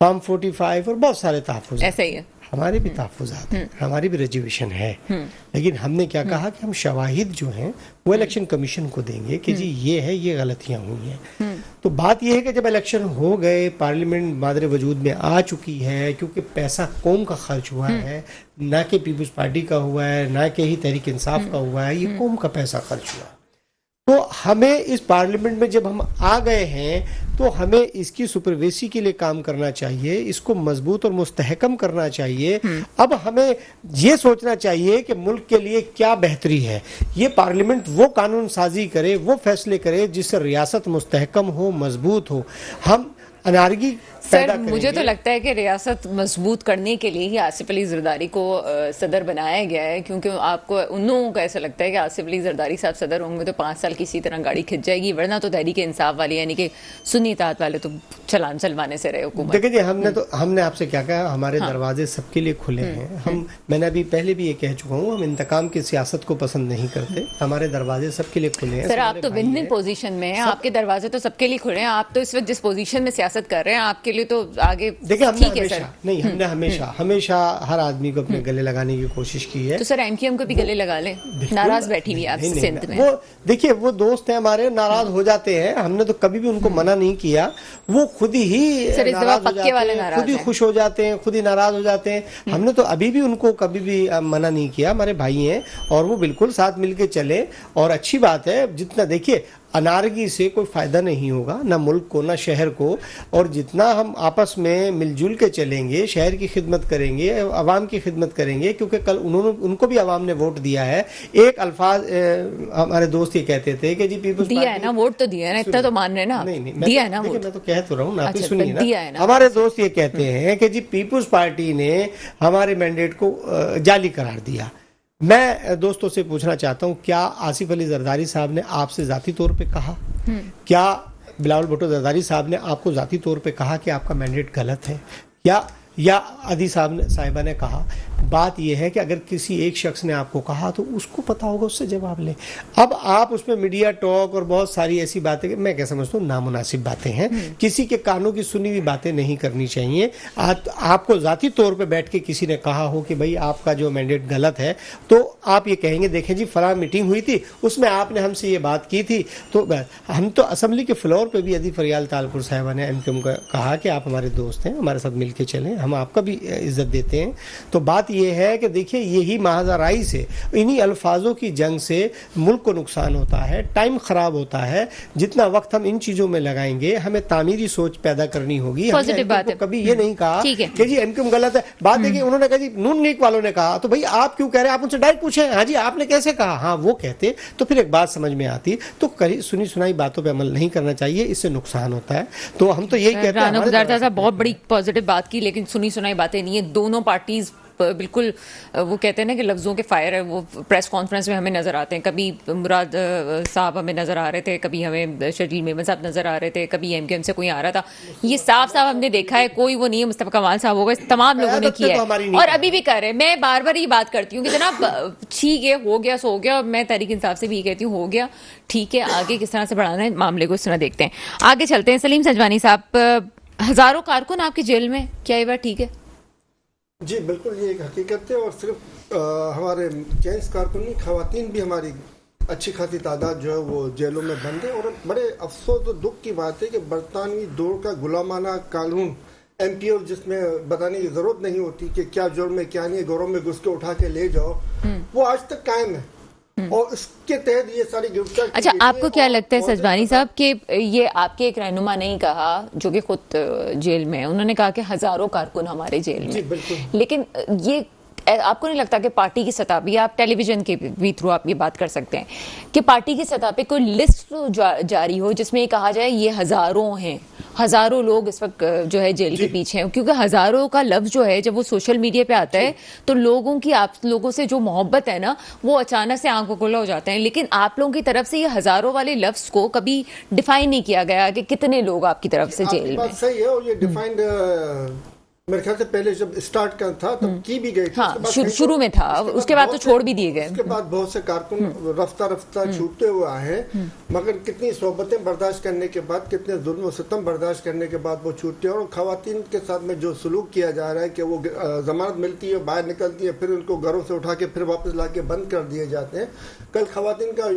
[SPEAKER 2] फॉर्म 45 और बहुत सारे तहफुज़,
[SPEAKER 1] ऐसा ही है।
[SPEAKER 2] हमारे भी तहफुज़ात हैं, हमारी भी रिजर्वेशन है, लेकिन हमने क्या कहा कि हम शवाहिद जो हैं वो इलेक्शन कमीशन को देंगे कि जी ये है, ये गलतियां हुई हैं। तो बात यह है कि जब इलेक्शन हो गए, पार्लियामेंट मादरे वजूद में आ चुकी है, क्योंकि पैसा कौम का खर्च हुआ है, ना कि पीपल्स पार्टी का हुआ है, ना कि ही तहरीक इंसाफ का हुआ है, ये कौम का पैसा खर्च हुआ। तो हमें इस पार्लियामेंट में जब हम आ गए हैं तो हमें इसकी सुपरवेसी के लिए काम करना चाहिए, इसको मजबूत और मुस्तहकम करना चाहिए। अब हमें ये सोचना चाहिए कि मुल्क के लिए क्या बेहतरी है। ये पार्लियामेंट वो कानून साजी करे, वो फैसले करे जिससे रियासत मुस्तहकम हो, मजबूत हो। हम अनारगी पैदा
[SPEAKER 1] सर मुझे तो लगता है कि रियासत मजबूत करने के लिए ही आसिफ अली जरदारी को सदर बनाया गया है, क्योंकि आपको उन लोगों को ऐसा लगता है कि आसिफ अली जरदारी साहब सदर होंगे तो 5 साल किसी तरह गाड़ी खिंच जाएगी, वरना तो तहरीक इंसाफ वाले यानी कि सुन्नी इत्तेहाद वाले तो चलान चलवाने से रहे हुकूमत।
[SPEAKER 2] देखिए जी, हमने आपसे क्या कहा, हमारे दरवाजे सबके लिए खुले हैं। मैंने अभी पहले भी ये कह चुका हूँ, हम इंतकाम की सियासत को पसंद नहीं करते, हमारे दरवाजे सबके लिए खुले हैं।
[SPEAKER 1] सर आप तो विन विन पोजीशन में हैं, आपके दरवाजे तो सबके लिए खुले हैं, आप तो इस वक्त जिस पोजीशन में सियासत कर रहे हैं आपके लिए तो आगे
[SPEAKER 2] देखिए
[SPEAKER 1] हमने
[SPEAKER 2] हमेशा हर आदमी को अपने गले लगाने की कोशिश की है।
[SPEAKER 1] तो सर एमक्यूएम को भी गले लगा लें, नाराज बैठी हुई आप सिंध में।
[SPEAKER 2] वो देखिए, वो दोस्त हैं हमारे, नाराज हो जाते हैं, हमने तो कभी भी उनको मना नहीं किया, वो खुद ही
[SPEAKER 1] सर इस दफा पक्के वाले नाराज
[SPEAKER 2] खुद ही खुश हो जाते हैं, खुद ही नाराज हो जाते हैं। हमने तो अभी भी उनको कभी भी मना नहीं किया, हमारे भाई हैं और वो बिल्कुल साथ मिलके चले। और अच्छी बात है, जितना देखिए अनारगी से कोई फायदा नहीं होगा, ना मुल्क को ना शहर को, और जितना हम आपस में मिलजुल के चलेंगे, शहर की खिदमत करेंगे, अवाम की खिदमत करेंगे, क्योंकि कल उनको भी अवाम ने वोट दिया है। एक अल्फाज हमारे दोस्त ये कहते थे कि जी पीपल्स
[SPEAKER 1] दिया है ना, वोट तो दिया है ना, इतना तो मान रहे ना।
[SPEAKER 2] नहीं
[SPEAKER 1] दिया है ना,
[SPEAKER 2] मैं तो कह तो रहा हूँ ना,
[SPEAKER 1] अच्छा,
[SPEAKER 2] सुनिए
[SPEAKER 1] ना।
[SPEAKER 2] हमारे दोस्त ये कहते हैं कि जी पीपल्स पार्टी ने हमारे मैंडेट को जाली करार दिया। मैं दोस्तों से पूछना चाहता हूं, क्या आसिफ अली जरदारी साहब ने आपसे जाती तौर पे कहा, क्या बिलावल भुट्टो जरदारी साहब ने आपको जाती तौर पे कहा कि आपका मैंडेट गलत है, या अदी साहिबा ने कहा? बात यह है कि अगर किसी एक शख्स ने आपको कहा तो उसको पता होगा, उससे जवाब लें। अब आप उसमें मीडिया टॉक और बहुत सारी ऐसी बातें, मैं क्या समझता हूँ नामुनासिब बातें हैं, किसी के कानों की सुनी हुई बातें नहीं करनी चाहिए। आपको जाती तौर पे बैठ के किसी ने कहा हो कि भाई आपका जो मैंडेट गलत है, तो आप ये कहेंगे देखें जी फलां मीटिंग हुई थी, उसमें आपने हमसे ये बात की थी। तो हम तो असम्बली के फ्लोर पर भी अदी फरियाल तालपुर साहिबा ने एमक्यूएम का कहा कि आप हमारे दोस्त हैं, हमारे साथ मिल के चलें, हम आपका भी इज्जत देते हैं। तो बात यह है कि देखिए यही महाजराई से, इन्हीं अल्फाजों की जंग से मुल्क को नुकसान होता है, टाइम खराब होता है। जितना वक्त हम इन चीजों में लगाएंगे, हमें तामीरी सोच पैदा करनी होगी।
[SPEAKER 1] पॉजिटिव बात है।
[SPEAKER 2] कभी ये नहीं कहा कि जी एमक्यूएम गलत है। बात है कि उन्होंने कहा जी नून लीग वालों ने कहा, तो भाई आप क्यों कह रहे हैं, आप उनसे डायरेक्ट पूछे, हाँ जी आपने कैसे कहा, हाँ वो कहते तो फिर एक बात समझ में आती। तो सुनी सुनाई बातों पर अमल नहीं करना चाहिए, इससे नुकसान होता है। तो हम तो यही कहते हैं,
[SPEAKER 1] बहुत बड़ी पॉजिटिव बात की, लेकिन सुनी सुनाई बातें नहीं है। दोनों पार्टीज बिल्कुल वो कहते हैं ना कि लफ्ज़ों के फायर है, वो प्रेस कॉन्फ्रेंस में हमें नज़र आते हैं। कभी मुराद साहब हमें नज़र आ रहे थे, कभी हमें शर्जील मेमन साहब नज़र आ रहे थे, कभी एमक्यूएम से कोई आ रहा था। ये साफ साफ हमने देखा है, कोई वो नहीं है मुस्तफा कमाल साहब होगा, तमाम लोगों ने किया है और अभी भी कर रहे हैं। मैं बार बार ये बात करती हूँ कि जनाब ठीक है, हो गया सो हो गया। मैं तहरीक इंसाफ से भी कहती हूँ हो गया ठीक है, आगे किस तरह से बढ़ाना है मामले को, इस तरह देखते हैं। आगे चलते हैं। सलीम संजवानी साहब, हज़ारों कारकुन आपकी जेल में, क्या ये बात ठीक है?
[SPEAKER 3] जी बिल्कुल, ये एक हकीकत है। और सिर्फ हमारे जेंट्स कारकुन नहीं, खवातीन भी हमारी अच्छी खासी तादाद जो है वो जेलों में बंद है। और बड़े अफसोस और दुख की बात है कि बरतानवी दौर का गुलामाना कानून एमपीओ, जिसमें बताने की जरूरत नहीं होती कि क्या जुर्म है क्या नहीं है, घरों में घुस के उठा के ले जाओ, वो आज तक कायम है। और इसके तहत ये सारी गिरफ्तार।
[SPEAKER 1] अच्छा, आपको क्या लगता है सजवानी साहब कि ये आपके एक रहनुमा नहीं कहा जो कि खुद जेल में है, उन्होंने कहा कि हजारों कारकुन हमारे जेल में,
[SPEAKER 3] जी बिल्कुल,
[SPEAKER 1] लेकिन ये आपको नहीं लगता कि पार्टी की सतह भी, आप टेलीविजन के भी थ्रू आप ये बात कर सकते हैं कि पार्टी की सतह पे कोई लिस्ट जारी हो जिसमें ये कहा जाए ये हजारों हैं, हजारों लोग इस वक्त जो है जेल के पीछे हैं? क्योंकि हजारों का लफ्ज जो है जब वो सोशल मीडिया पे आता है तो लोगों की, आप लोगों से जो मोहब्बत है ना, वो अचानक से आंखों खुला हो जाते हैं। लेकिन आप लोगों की तरफ से ये हजारों वाले लफ्ज को कभी डिफाइन नहीं किया गया कि कितने लोग आपकी तरफ से जेल में।
[SPEAKER 3] सही है, और ये डिफाइंड मेरे ख्याल से पहले जब स्टार्ट का था तब की भी गई थी।
[SPEAKER 1] हाँ, शुरू में था, उसके बाद तो छोड़ भी दिए गए।
[SPEAKER 3] उसके बाद बहुत से कारकुन रफ्ता रफ्ता छूटते हुए आए हैं, मगर कितनी सोहबतें बर्दाश्त करने के बाद, कितने जुल्म और सितम बर्दाश्त करने के बाद वो छूटते हैं। और खवातीन के साथ में जो सलूक किया जा रहा है कि वो जमानत मिलती है, बाहर निकलती है, फिर उनको घरों से उठा के फिर वापस ला के बंद कर दिए जाते हैं। कल खवातीन का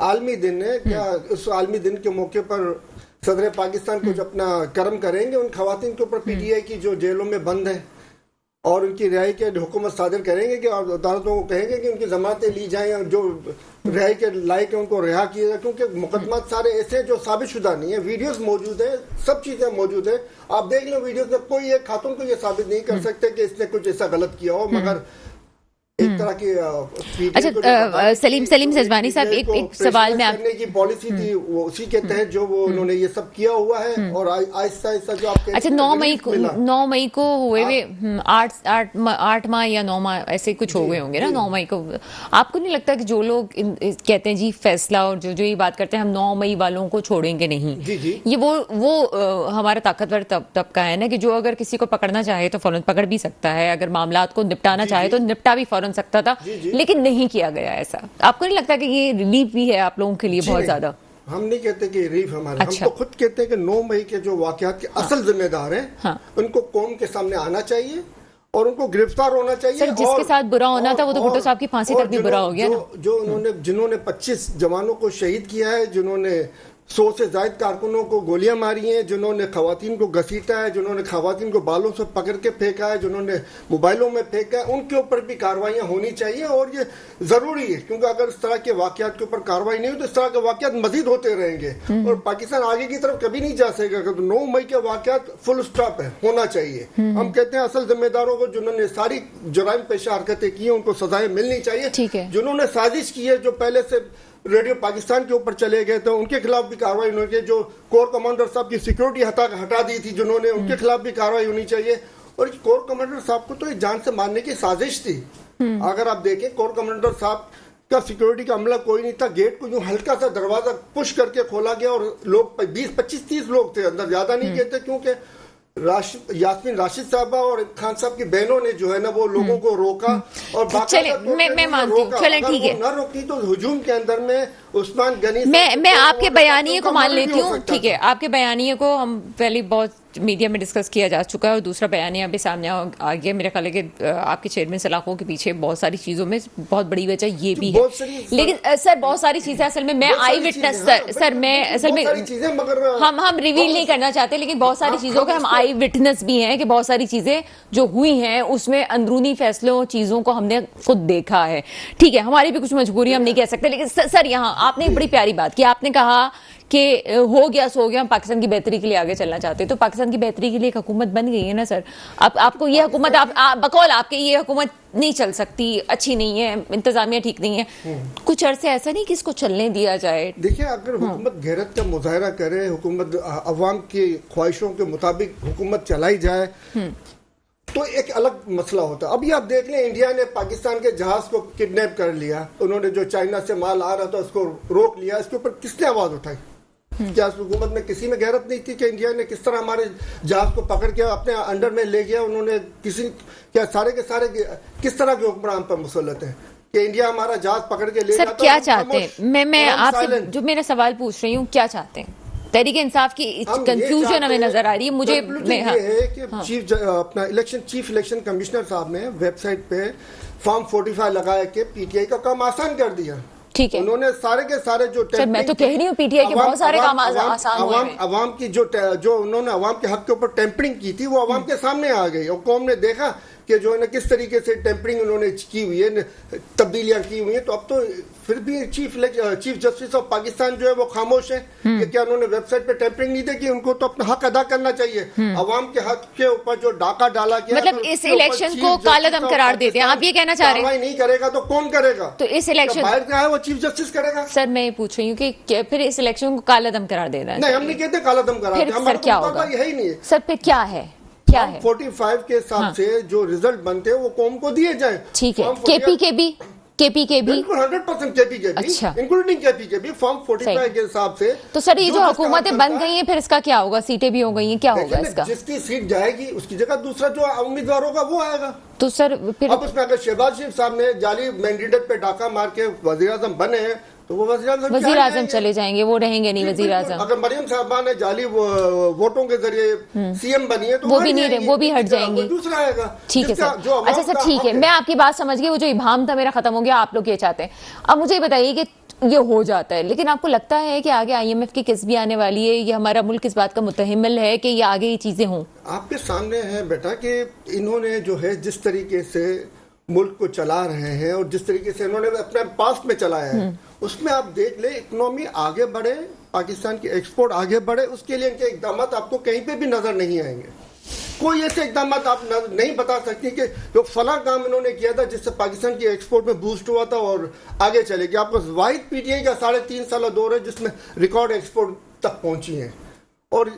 [SPEAKER 3] आलमी दिन है, क्या उस आलमी दिन के मौके पर सदर पाकिस्तान कुछ अपना कर्म करेंगे उन खवातीन के ऊपर, पीटीआई की जो जेलों में बंद है, और उनकी रिहाई के हुकूमत सादिर करेंगे कि अदालतों को कहेंगे कि उनकी जमानतें ली जाएं, जो रिहाई के लायक है उनको रिहा किया जाए, क्योंकि मुकदमा सारे ऐसे हैं जो साबित शुदा नहीं है। वीडियोस मौजूद है, सब चीजें मौजूद है, आप देख लो वीडियोस में। कोई एक खातून को ये साबित नहीं कर सकते कि इसने कुछ ऐसा गलत किया हो, मगर एक तरह की
[SPEAKER 1] अच्छा, सलीम सजवानी साहब, एक सवाल में
[SPEAKER 3] करने की पॉलिसी थी, वो उसी के तहत जो वो उन्होंने ये सब किया हुआ है। और आहिस्ता आहिस्ता जो आप
[SPEAKER 1] अच्छा 9 मई को हुए हुए 8 माह या 9 माह ऐसे कुछ हो गए होंगे ना 9 मई को। आपको नहीं लगता कि जो लोग कहते हैं जी फैसला और जो ये बात करते हैं हम 9 मई वालों को छोड़ेंगे नहीं, ये वो हमारा ताकतवर तबका है ना कि जो अगर किसी को पकड़ना चाहे तो फौरन पकड़ भी सकता है, अगर मामलात को निपटाना चाहे तो निपटा भी फौरन सकता था, लेकिन नहीं किया गया ऐसा। आपको नहीं लगता कि ये रिलीफ भी है आप लोगों के लिए बहुत ज्यादा?
[SPEAKER 3] हम नहीं कहते कि रिलीफ हमारे,
[SPEAKER 1] अच्छा।
[SPEAKER 3] हम तो खुद कहते हैं कि 9 मई के जो वाकयात के असल जिम्मेदार हैं,
[SPEAKER 1] हाँ।
[SPEAKER 3] उनको कौम के सामने आना चाहिए और उनको गिरफ्तार होना चाहिए।
[SPEAKER 1] सर, जिसके साथ बुरा होना था वो तो भुट्टो साहब की फांसी तक भी बुरा हो गया ना।
[SPEAKER 3] जिन्होंने 25 जवानों को शहीद किया है, जिन्होंने 100 से ज्यादा कारकुनों को गोलियां मारी हैं, जिन्होंने खवातीन को घसीटा है, जिन्होंने खवातीन को बालों से पकड़ के फेंका है, जिन्होंने मोबाइलों में फेंका है, उनके ऊपर भी कार्रवाइयां होनी चाहिए। और ये जरूरी है क्योंकि अगर इस तरह के वाकयात के ऊपर कार्रवाई नहीं हो तो इस तरह के वाकयात मजीद होते रहेंगे और पाकिस्तान आगे की तरफ कभी नहीं जा सकेगा। तो 9 मई के वाकयात फुल स्टॉप है, होना चाहिए। हम कहते हैं असल जिम्मेदारों को, जिन्होंने सारी जुराइम पेशा हरकतें की हैं, उनको सजाएं मिलनी चाहिए। जिन्होंने साजिश की है, जो पहले से रेडियो पाकिस्तान के ऊपर चले गए थे, उनके खिलाफ भी कार्रवाई होनी चाहिए। जो कोर कमांडर साहब की सिक्योरिटी हटा दी थी जिन्होंने, उनके खिलाफ भी कार्रवाई होनी चाहिए। और कोर कमांडर साहब को तो जान से मारने की साजिश थी। अगर आप देखें, कोर कमांडर साहब का सिक्योरिटी का अमला कोई नहीं था, गेट को यूं हल्का सा दरवाजा पुश करके खोला गया और लोग 20, 25, 30 लोग थे अंदर, ज्यादा नहीं कहते, क्योंकि यास्मीन राशिद साहबा और खान साहब की बहनों ने जो है ना वो लोगों को रोका। और
[SPEAKER 1] चले मैं मानती हूँ, चले ठीक है,
[SPEAKER 3] न रोकती तो हुजूम के अंदर में उस्मान गनी,
[SPEAKER 1] मैं आपके बयानिए को मान लेती हूँ, ठीक है, आपके बयानिए को हम पहले बहुत मीडिया में डिस्कस किया जा चुका है और दूसरा बयानिया अभी सामने आ गया। मेरा ख्याल है कि आपके चेयरमैन सलाखों के पीछे बहुत सारी चीजों में बहुत बड़ी वजह ये भी है, लेकिन सर बहुत सारी चीजें असल में मैं आई विटनेस सर मैं असल में हम रिवील नहीं करना चाहते, लेकिन बहुत सारी चीजों के हम आई विटनेस भी हैं कि बहुत सारी चीजें जो हुई हैं उसमें अंदरूनी फैसलों चीजों को हमने खुद देखा है। ठीक है, हमारी भी कुछ मजबूरी हम नहीं कह सकते, लेकिन सर यहाँ आपने एक बड़ी प्यारी बात की, आपने कहा कि हो गया सो गया, हम पाकिस्तान की बेहतरी के लिए आगे चलना चाहते हैं। तो पाकिस्तान की बेहतरी के लिए एक हुकूमत बन गई है ना सर। आपको ये हुकूमत बकौल आपके ये हुकूमत नहीं चल सकती, अच्छी नहीं है, इंतजामिया ठीक नहीं है, कुछ अरसे ऐसा नहीं कि इसको चलने दिया जाए।
[SPEAKER 3] देखिए, अगर हुकूमत गैरत का मुजाहरा करे, हुकूमत अवाम की ख्वाहिशों के मुताबिक हुकूमत चलाई जाए तो एक अलग मसला होता है। अभी आप देख लें, इंडिया ने पाकिस्तान के जहाज को किडनैप कर लिया, उन्होंने जो चाइना से माल आ रहा था उसको रोक लिया, इसके ऊपर किसने आवाज उठाई? क्या हुकूमत में किसी में गैरत नहीं थी कि इंडिया ने किस तरह हमारे जहाज को पकड़ के अपने अंडर में ले गया? उन्होंने क्या सारे के सारे किस तरह के हुक्मरान पर मुसल्लत है कि इंडिया हमारा जहाज पकड़ के ले
[SPEAKER 1] सर क्या चाहते हैं? मैं आपसे जो मेरा सवाल पूछ रही हूँ, क्या चाहते हैं? तहरीक इंसाफ की कंफ्यूजन हमें नजर आ रही है मुझे।
[SPEAKER 3] अपना चीफ इलेक्शन कमिश्नर साहब ने वेबसाइट पे फॉर्म 45 लगाया कि पीटीआई का काम आसान कर दिया।
[SPEAKER 1] ठीक है,
[SPEAKER 3] उन्होंने सारे के सारे जो
[SPEAKER 1] मैं तो कह रही हूँ पीटीआई के बहुत सारे काम आसान हुए हैं।
[SPEAKER 3] अवाम की जो उन्होंने अवाम के हक के ऊपर टेम्परिंग की थी वो अवाम के सामने आ गई और कौम ने देखा कि जो है ना किस तरीके से टेम्परिंग उन्होंने की हुई है, तब्दीलियां की हुई हैं। तो अब तो फिर भी चीफ जस्टिस ऑफ पाकिस्तान जो है वो खामोश है कि क्या उन्होंने वेबसाइट पे टेम्परिंग नहीं देखी? उनको तो अपना हक अदा करना चाहिए। अवाम के हक के ऊपर जो डाका डाला गया,
[SPEAKER 1] मतलब इस इलेक्शन को कालादम करार देते हैं, आप ये कहना चाह रहे हैं?
[SPEAKER 3] नहीं करेगा तो कौन करेगा?
[SPEAKER 1] तो इस इलेक्शन
[SPEAKER 3] बाहर का है वो चीफ जस्टिस करेगा।
[SPEAKER 1] सर मैं ये पूछ रही हूँ कि फिर इस इलेक्शन को कालादम करार देना है?
[SPEAKER 3] नहीं, हम नहीं कहते कालादम करार,
[SPEAKER 1] फिर क्या होगा?
[SPEAKER 3] यही नहीं है
[SPEAKER 1] सर, फिर क्या है?
[SPEAKER 3] 45 के हिसाब से जो रिजल्ट बनते हैं वो कौम को दिए जाए।
[SPEAKER 1] ठीक है, केपी के भी
[SPEAKER 3] बिल्कुल 100% केपी के भी,
[SPEAKER 1] अच्छा,
[SPEAKER 3] इंक्लूडिंग केपी के भी फॉर्म 45 के हिसाब से।
[SPEAKER 1] तो सर ये जो हुकूमतें बन गई हैं फिर इसका क्या होगा? सीटें भी हो गई हैं, क्या होगा इसका?
[SPEAKER 3] जिसकी सीट जाएगी उसकी जगह दूसरा जो उम्मीदवार होगा वो आएगा।
[SPEAKER 1] तो सर फिर
[SPEAKER 3] अब उसमें अगर शहबाज शरीफ साहब ने जाली मैंडेट पे डाका मार के वजीर आजम बने हैं तो वो वजीर आजम चले जाएंगे, वो रहेंगे नहीं वजीर आजम। अगर मरियम साहबा ने जाली वोटों के जरिए सीएम बनी है तो
[SPEAKER 1] वो भी नहीं, वो भी हट जाएंगे,
[SPEAKER 3] दूसरा आएगा।
[SPEAKER 1] ठीक है सर, अच्छा सर ठीक है, मैं आपकी बात समझ गई। वो जो इबाहम था मेरा खत्म हो गया, आप लोग ये चाहते हैं। अब मुझे ये बताइए कि ये हो जाता है, लेकिन आपको लगता है कि आगे IMF की किस भी आने वाली है? ये हमारा मुल्क इस बात का मुतहम्मिल है कि ये आगे ये चीजें हों? आपके सामने है बेटा कि इन्होंने जो है जिस तरीके से मुल्क को चला रहे हैं और जिस तरीके से इन्होंने अपने पास्ट में चलाया है उसमें आप देख ले इकोनॉमी आगे बढ़े, पाकिस्तान की एक्सपोर्ट आगे बढ़े, उसके लिए इनके इकदाम आपको कहीं पे भी नजर नहीं आएंगे।
[SPEAKER 3] कोई ऐसे इकदाम आप नहीं बता सकते कि जो फला काम इन्होंने किया था जिससे पाकिस्तान की एक्सपोर्ट में बूस्ट हुआ था और आगे चले गया। आपको वाहिद पीटीआई का 3.5 साल दौर है जिसमें रिकॉर्ड एक्सपोर्ट तक पहुंची है। और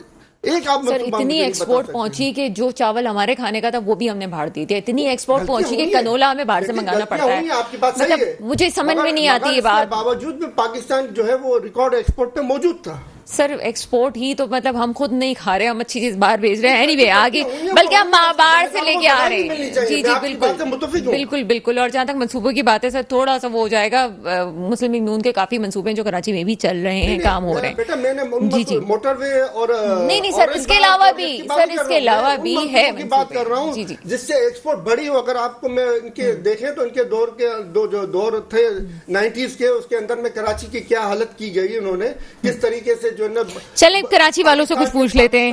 [SPEAKER 3] एक आप
[SPEAKER 1] सर इतनी एक्सपोर्ट पहुंची कि जो चावल हमारे खाने का था वो भी हमने बाहर दी थी। इतनी एक्सपोर्ट पहुंची कि कनोला हमें बाहर से मंगाना पड़ता है।
[SPEAKER 3] आपकी बात सही है,
[SPEAKER 1] मुझे समझ में नहीं आती ये बात।
[SPEAKER 3] बावजूद में पाकिस्तान जो है वो रिकॉर्ड एक्सपोर्ट पे मौजूद था।
[SPEAKER 1] सर एक्सपोर्ट ही तो मतलब हम खुद नहीं खा रहे, हम अच्छी चीज बाहर भेज रहे हैं। एनीवे आगे, बल्कि हम बाहर से लेके आ रहे हैं। जी जी बिल्कुल बिल्कुल बिल्कुल। और जहां तक मंसूबों की बात है सर, थोड़ा सा वो हो जाएगा। मुस्लिम लीग नून के काफी मंसूबे जो कराची में भी चल रहे हैं, काम हो रहे हैं।
[SPEAKER 3] बेटा मैंने जी जी मोटरवे और
[SPEAKER 1] नहीं सर, इसके अलावा भी सर, इसके अलावा भी है
[SPEAKER 3] की बात कर रहा हूँ जिससे एक्सपोर्ट बढ़ी हो। अगर आपको मैं इनके देखें तो इनके दौर के जो दौर थे 90s के, उसके अंदर में कराची की क्या हालत की गई उन्होंने, किस तरीके से जो है।
[SPEAKER 1] चले कराची वालों से कुछ पूछ लेते हैं,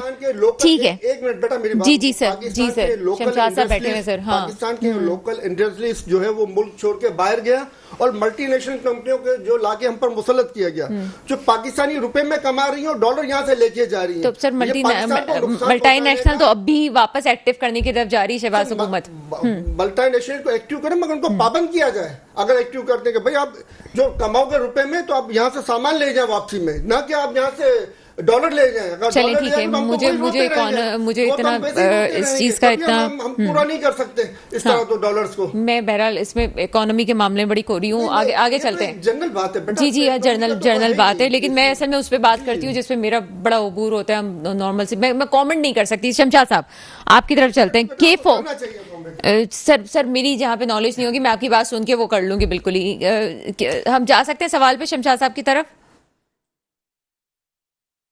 [SPEAKER 1] ठीक है।
[SPEAKER 3] एक मिनट बेटा मेरी बात।
[SPEAKER 1] जी जी सर, जी सर, शमशाद साहब बैठे हैं सर। हाँ,
[SPEAKER 3] पाकिस्तान के लोकल इंडस्ट्रियलिस्ट जो है वो मुल्क छोड़ के बाहर गया और मल्टीनेशनल कंपनियों के जो लाके हम पर मुसल्लत किया गया, जो पाकिस्तानी रुपए में कमा रही है और डॉलर यहाँ से लेके जा रही है।
[SPEAKER 1] तो सर मल्टीनेशनल तो अभी वापस एक्टिव करने की तरफ जा रही है शहबाज हुकूमत।
[SPEAKER 3] मल्टीनेशनल को एक्टिव करें मगर उनको पाबंद किया जाए। अगर एक्टिव करते कि भाई आप जो कमाओगे रुपए में तो आप यहाँ से सामान ले जाए वापसी में, ना कि आप यहाँ से डॉलर ले जाए।
[SPEAKER 1] चलिए ठीक है, मुझे इतना इस चीज का इतना
[SPEAKER 3] हम पूरा नहीं कर सकते इस तरह तो डॉलर्स को।
[SPEAKER 1] मैं बहरहाल इसमें इकोनॉमी के मामले में बड़ी कोरी हूँ। आगे चलते हैं।
[SPEAKER 3] जनरल बात है
[SPEAKER 1] जी जी, जनरल बात है, लेकिन मैं असल में उस पर बात करती हूँ जिसपे मेरा बड़ा अबूर होता है। हम नॉर्मल से मैं कमेंट नहीं कर सकती। शमशाद साहब आपकी तरफ चलते हैं। सर मेरी जहाँ पे नॉलेज नहीं होगी मैं आपकी बात सुन के वो कर लूंगी बिल्कुल ही। हम जा सकते हैं सवाल पे शमशाद साहब की तरफ?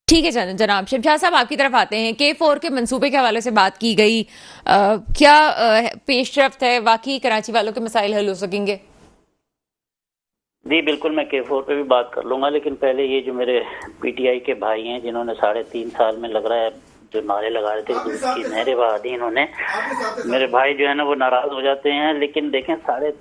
[SPEAKER 1] ठीक है जनाब, शमशाद साहब आपकी तरफ आते हैं। K4 के मंसूबे के हवाले से बात की गई, क्या पेशरफ्त है? वाकई कराची वालों के मसाइल हल हो सकेंगे?
[SPEAKER 4] जी बिल्कुल, मैं K4 पे भी बात कर लूंगा, लेकिन पहले ये जो मेरे पीटीआई के भाई हैं जिन्होंने 3.5 साल में लग रहा है जो नारे लगा रहे थे दूध की नहरें बहा दी इन्होंने, मेरे भाई जो है ना वो नाराज हो जाते हैं। लेकिन देखें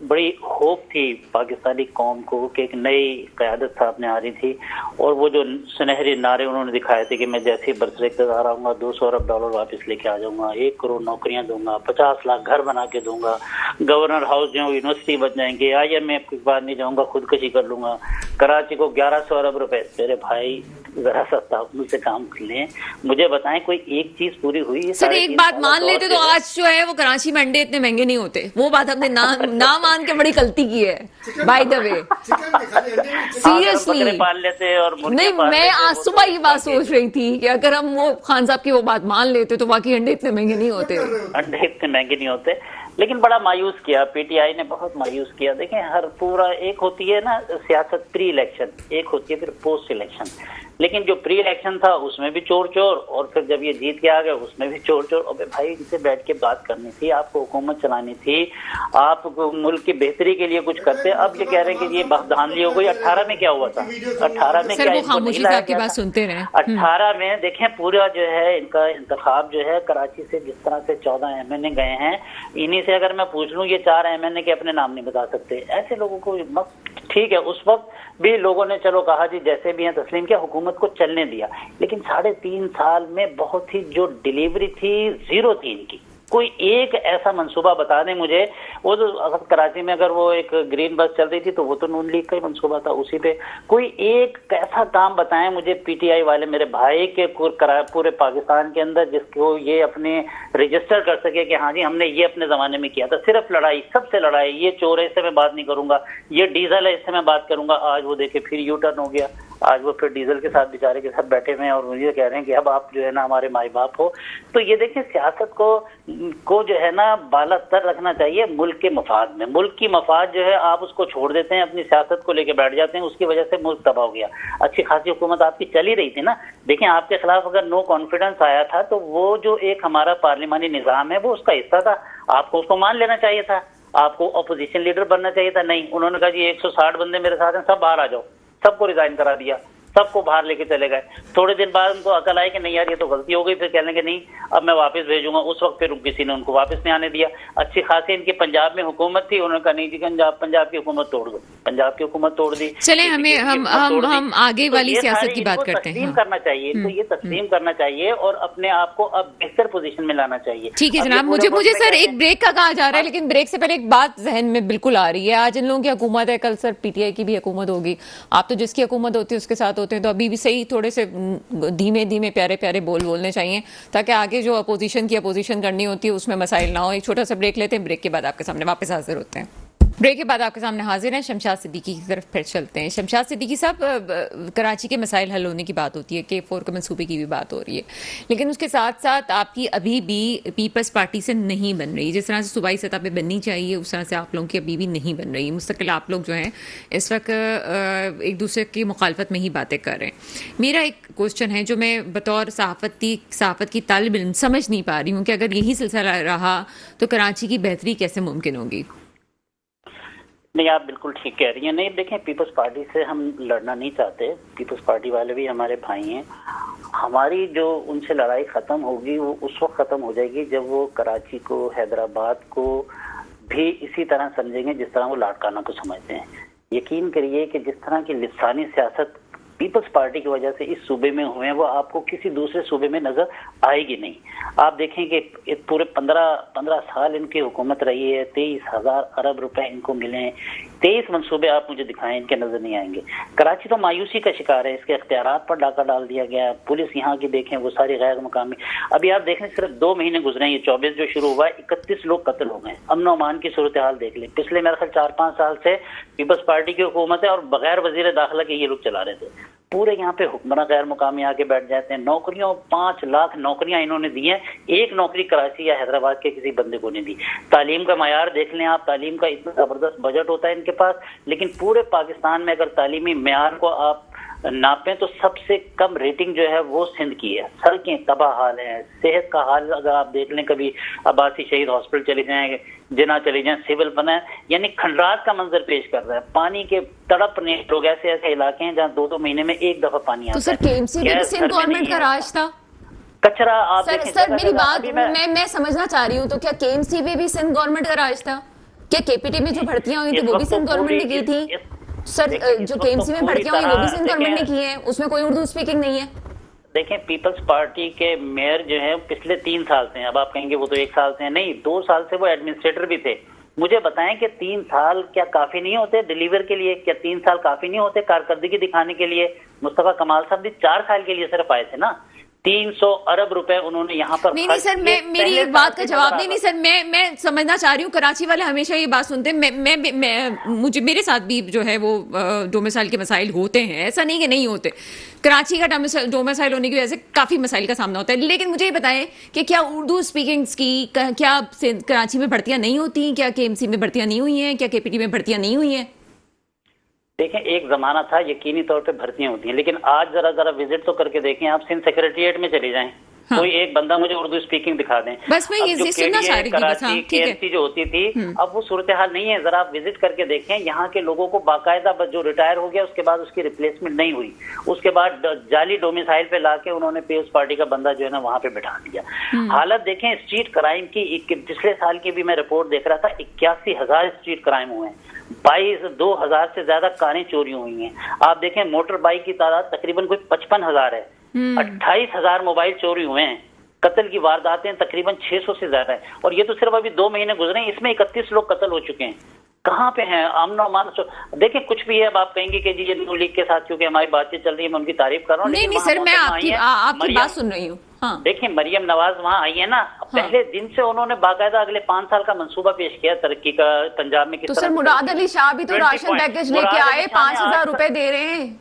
[SPEAKER 4] बड़ी होप थी पाकिस्तानी कौम को कि एक नई क़यादत सामने आ रही थी और वो जो सुनहरे नारे उन्होंने दिखाए थे कि मैं जैसे ही बरसर इक़्तिदार आऊंगा $200 अरब वापस लेके आ जाऊंगा, 1 करोड़ नौकरियां दूंगा, 50 लाख घर बना के दूंगा, गवर्नर हाउस जो यूनिवर्सिटी बन जाएंगे, IMF के बाद नहीं जाऊंगा, खुदकशी कर लूंगा, कराची को 1100 अरब रुपए। मेरे भाई जरा सा मुझसे काम कर लें, मुझे बताएं कोई एक चीज पूरी हुई है?
[SPEAKER 1] सर एक बात मान लेते तो आज जो है वो कराची में अंडे इतने महंगे नहीं होते। वो बात हमने ना मान के बड़ी गलती की है बाय द वे, सीरियसली।
[SPEAKER 4] पाल लेते और
[SPEAKER 1] नहीं, मैं आज सुबह ये बात सोच रही थी कि अगर हम वो खान साहब की वो बात मान लेते तो बाकी अंडे इतने महंगे नहीं होते।
[SPEAKER 4] अंडे इतने महंगे नहीं होते, लेकिन बड़ा मायूस किया पीटीआई ने, बहुत मायूस किया। देखें हर पूरा एक होती है ना सियासत प्री इलेक्शन, एक होती है फिर पोस्ट इलेक्शन। लेकिन जो प्री इलेक्शन था उसमें भी चोर चोर, और फिर जब ये जीत के आ गए उसमें भी चोर चोर। अबे भाई इनसे बैठ के बात करनी थी, आपको हुकूमत चलानी थी, आप मुल्क की बेहतरी के लिए कुछ करते। अब ये कह रहे हैं कि ये धांधली हो गई। 18 में क्या हुआ था? 18 में क्या
[SPEAKER 1] खामोशी से आपकी बात सुनते रहे।
[SPEAKER 4] 18 में देखें पूरा जो है इनका इंतखाब जो है कराची से जिस तरह से 14 MNA गए हैं, इन्हीं से अगर मैं पूछ लूं ये 4 MNA के अपने नाम नहीं बता सकते। ऐसे लोगों को ठीक है, उस वक्त भी लोगों ने चलो कहा जी जैसे भी हैं तस्लीम किया, हुकूमत को चलने दिया। लेकिन 3.5 साल में बहुत ही जो डिलीवरी थी जीरो थी इनकी। कोई एक ऐसा मंसूबा बता दें मुझे। वो तो अगर कराची में अगर वो एक ग्रीन बस चल रही थी तो वो तो नून लीग का ही मंसूबा था, उसी पे कोई एक ऐसा काम बताएं मुझे पीटीआई वाले मेरे भाई के पूरे पाकिस्तान के अंदर जिसको ये अपने रजिस्टर कर सके कि हाँ जी हमने ये अपने जमाने में किया था। सिर्फ लड़ाई, सबसे लड़ाई, ये चोर है इससे मैं बात नहीं करूंगा, ये डीजल है इससे मैं बात करूंगा। आज वो देखे फिर यू टर्न हो गया, आज वो फिर डीजल के साथ बेचारे के साथ बैठे हुए हैं और मुझे कह रहे हैं कि अब आप जो है ना हमारे माई बाप हो। तो ये देखिए सियासत को जो है ना बाला तर रखना चाहिए मुल्क के मफाद में। मुल्क की मफाद जो है आप उसको छोड़ देते हैं, अपनी सियासत को लेके बैठ जाते हैं, उसकी वजह से मुल्क तबाह हो गया। अच्छी खासी हुकूमत आपकी चल ही रही थी ना। देखें आपके खिलाफ अगर नो कॉन्फिडेंस आया था तो वो जो एक हमारा पार्लिमानी निजाम है वो उसका हिस्सा था, आपको उसको मान लेना चाहिए था, आपको अपोजिशन लीडर बनना चाहिए था। नहीं, उन्होंने कहा जी 160 बंदे मेरे साथ हैं, सब बाहर आ जाओ, सबको रिजाइन करा दिया, सबको बाहर लेके चले गए। थोड़े दिन बाद उनको अकल आई कि नहीं यार ये तो गलती हो गई, फिर कहने के नहीं अब मैं वापस भेजूंगा। उस वक्त फिर किसी ने उनको वापस नहीं आने दिया। अच्छी खासी इनकी पंजाब में हुकूमत थी, उन्होंने कहा नहीं जी पंजाब की हुकूमत तोड़ दो, पंजाब की हुकूमत तोड़ दी।
[SPEAKER 1] चले हम आगे वाली सियासत की बात करते हैं।
[SPEAKER 4] करना चाहिए इनको, ये तस्लीम करना चाहिए और अपने आप को अब बेहतर पोजीशन में लाना चाहिए।
[SPEAKER 1] ठीक है जनाब, मुझे सर एक ब्रेक का कहा जा रहा है, लेकिन ब्रेक से पहले एक बात जहन में बिल्कुल आ रही है। आज इन लोगों की हुकूमत है, कल सर पीटीआई की भी हुकूमत होगी। आप तो जिसकी हुकूमत होती है उसके साथ होते हैं, तो अभी भी सही थोड़े से धीमे धीमे प्यारे प्यारे बोलने चाहिए, ताकि आगे जो अपोजिशन की अपोजिशन करनी होती है उसमें मसाइल ना हो। एक छोटा सा ब्रेक लेते हैं, ब्रेक के बाद आपके सामने वापस हाजिर होते हैं। ब्रेक के बाद आपके सामने हाजिर हैं। शमशाद सिद्दीकी की तरफ फिर चलते हैं। शमशाद सिद्दीकी साहब, कराची के मसाइल हल होने की बात होती है, K4 के मंसूबे की भी बात हो रही है, लेकिन उसके साथ साथ आपकी अभी भी पीपल्स पार्टी से नहीं बन रही। जिस तरह से सूबाई सतह पे बननी चाहिए उस तरह से आप लोगों की अभी भी नहीं बन रही। मुस्तकिल आप लोग जो हैं इस वक्त एक दूसरे की मुखालफत में ही बातें कर रहे हैं। मेरा एक क्वेश्चन है जो मैं बतौर सहाफ़त की तालिब इल्म समझ नहीं पा रही हूँ कि अगर यही सिलसिला रहा तो कराची की बेहतरी कैसे मुमकिन होगी?
[SPEAKER 4] नहीं, आप बिल्कुल ठीक कह रही हैं। नहीं देखें, पीपल्स पार्टी से हम लड़ना नहीं चाहते, पीपल्स पार्टी वाले भी हमारे भाई हैं। हमारी जो उनसे लड़ाई ख़त्म होगी वो उस वक्त ख़त्म हो जाएगी जब वो कराची को, हैदराबाद को भी इसी तरह समझेंगे जिस तरह वो लाड़काना को समझते हैं। यकीन करिए कि जिस तरह की लिसानी सियासत पीपल्स पार्टी की वजह से इस सूबे में हुए हैं वो आपको किसी दूसरे सूबे में नजर आएगी नहीं। आप देखें कि पूरे 15 साल इनकी हुकूमत रही है, 23,000 अरब रुपए इनको मिले हैं। 23 मंसूबे आप मुझे दिखाएं, इनके नजर नहीं आएंगे। कराची तो मायूसी का शिकार है, इसके इख्तियारात पर डाका डाल दिया गया। पुलिस यहाँ की देखें वो सारी गैर मुकामी। अभी आप देखें सिर्फ 2 महीने गुजरे, ये 24 जो शुरू हुआ है 31 लोग कत्ल हो गए। अमन अमान की सूरत हाल देख लें। पिछले मेरे ख्याल 4-5 साल से पीपल्स पार्टी की हुकूमत है और बगैर वजीर दाखिला के ये लोग चला रहे थे। पूरे यहाँ पे हुक्मरान गैर मुकामी आके बैठ जाते हैं। नौकरियों 5 लाख नौकरियां इन्होंने दी हैं, एक नौकरी कराची या हैदराबाद के किसी बंदे को नहीं दी। तालीम का मायार देख लें आप, तालीम का इतना जबरदस्त बजट होता है इनके पास, लेकिन पूरे पाकिस्तान में अगर तालीमी मेयार को आप नापें तो सबसे कम रेटिंग जो है वो सिंध की है। सड़कें तबाह हाल है, सेहत का हाल अगर आप देख लें, कभी अब्बासी शहीद हॉस्पिटल चले जाएं, जिना चले जाएं, सिविल बना है, यानी खंडरात का मंजर पेश कर रहा है। पानी के तड़पने लोग, ऐसे इलाके हैं जहाँ 2-2 महीने में एक दफा पानी आता है।
[SPEAKER 1] तो सर केएमसी भी सिंध गवर्नमेंट का राज था।
[SPEAKER 4] कचरा आप
[SPEAKER 1] सर मेरी बात मैं समझना चाह रही हूँ, तो क्या केएमसी में भी सिंध गवर्नमेंट का राज था? क्या केपीटी में जो भर्तियां हुई थी वो भी सिंध गवर्नमेंट ने की थी? सर जो केएमसी में भर्तियां हुई वो भी सिंध गवर्नमेंट ने की है, उसमें कोई उर्दू स्पीकिंग नहीं है।
[SPEAKER 4] देखें, पीपल्स पार्टी के मेयर जो है पिछले 3 साल से हैं। अब आप कहेंगे वो तो 1 साल से हैं, नहीं 2 साल से वो एडमिनिस्ट्रेटर भी थे। मुझे बताएं कि 3 साल क्या काफी नहीं होते डिलीवर के लिए? क्या 3 साल काफी नहीं होते कारकर्दगी दिखाने के लिए? मुस्तफा कमाल साहब भी 4 साल के लिए सिर्फ आए थे ना। 300 अरब रुपए उन्होंने यहाँ पर
[SPEAKER 1] नहीं सर, मेरी एक बात का जवाब नहीं सर, मैं समझना चाह रही हूँ। कराची वाले हमेशा ये बात सुनते हैं, मुझे मेरे साथ भी जो है वो डोमिसाइल के मसाइल होते हैं, ऐसा नहीं कि नहीं होते। कराची का डोमिसाइल होने की वजह से काफी मसाइल का सामना होता है। लेकिन मुझे ये बताएं कि क्या उर्दू स्पीकिंग्स की क्या कराची में भर्तियां नहीं होती? क्या केएमसी में भर्तियां नहीं हुई हैं? क्या केपीटी में भर्तियां नहीं हुई हैं?
[SPEAKER 4] देखें, एक जमाना था यकीनी तौर पे भर्तियां होती हैं, लेकिन आज जरा विजिट तो करके देखें। आप सिंध सेक्रेटरिएट में चले जाएं, हाँ। कोई एक बंदा मुझे उर्दू स्पीकिंग दिखा दें।
[SPEAKER 1] बस मैं ये सुनना चाह रही थी।
[SPEAKER 4] कराची केएमसी जो होती थी, अब वो सूरत हाल नहीं है। जरा आप विजिट करके देखें, यहाँ के लोगों को बाकायदा जो रिटायर हो गया उसके बाद उसकी रिप्लेसमेंट नहीं हुई, उसके बाद जाली डोमिसाइल पे लाके उन्होंने पीपल्स पार्टी का बंदा जो है ना वहां पे बैठा दिया। हालत देखें स्ट्रीट क्राइम की। पिछले साल की भी मैं रिपोर्ट देख रहा था, 81,000 स्ट्रीट क्राइम हुए हैं, 22,000 से ज्यादा कारें चोरी हुई हैं। आप देखें मोटर बाइक की तादाद तकरीबन कोई 55,000 है। 28,000 मोबाइल चोरी हुए हैं। कत्ल की वारदातें तकरीबन 600 से ज्यादा है, और ये तो सिर्फ अभी 2 महीने गुजरे हैं, इसमें 31 लोग कत्ल हो चुके हैं। कहाँ पे हैं अमन अमान? देखिए कुछ भी है, अब आप कहेंगे कि जी ये न्यू लीग के साथ क्योंकि हमारी बातचीत चल रही है मैं उनकी तारीफ कर रहा हूँ।
[SPEAKER 1] नहीं सर, मैं आपकी बात सुन रही हूँ। हाँ।
[SPEAKER 4] देखिए मरियम नवाज वहाँ आई है ना, हाँ। पहले दिन से उन्होंने बाकायदा अगले 5 साल का मंसूबा पेश किया तरक्की का पंजाब में।
[SPEAKER 1] तो सर मुराद अली शाह भी तो राशन पैकेज लेके आए, 5,000 रुपए दे रहे हैं।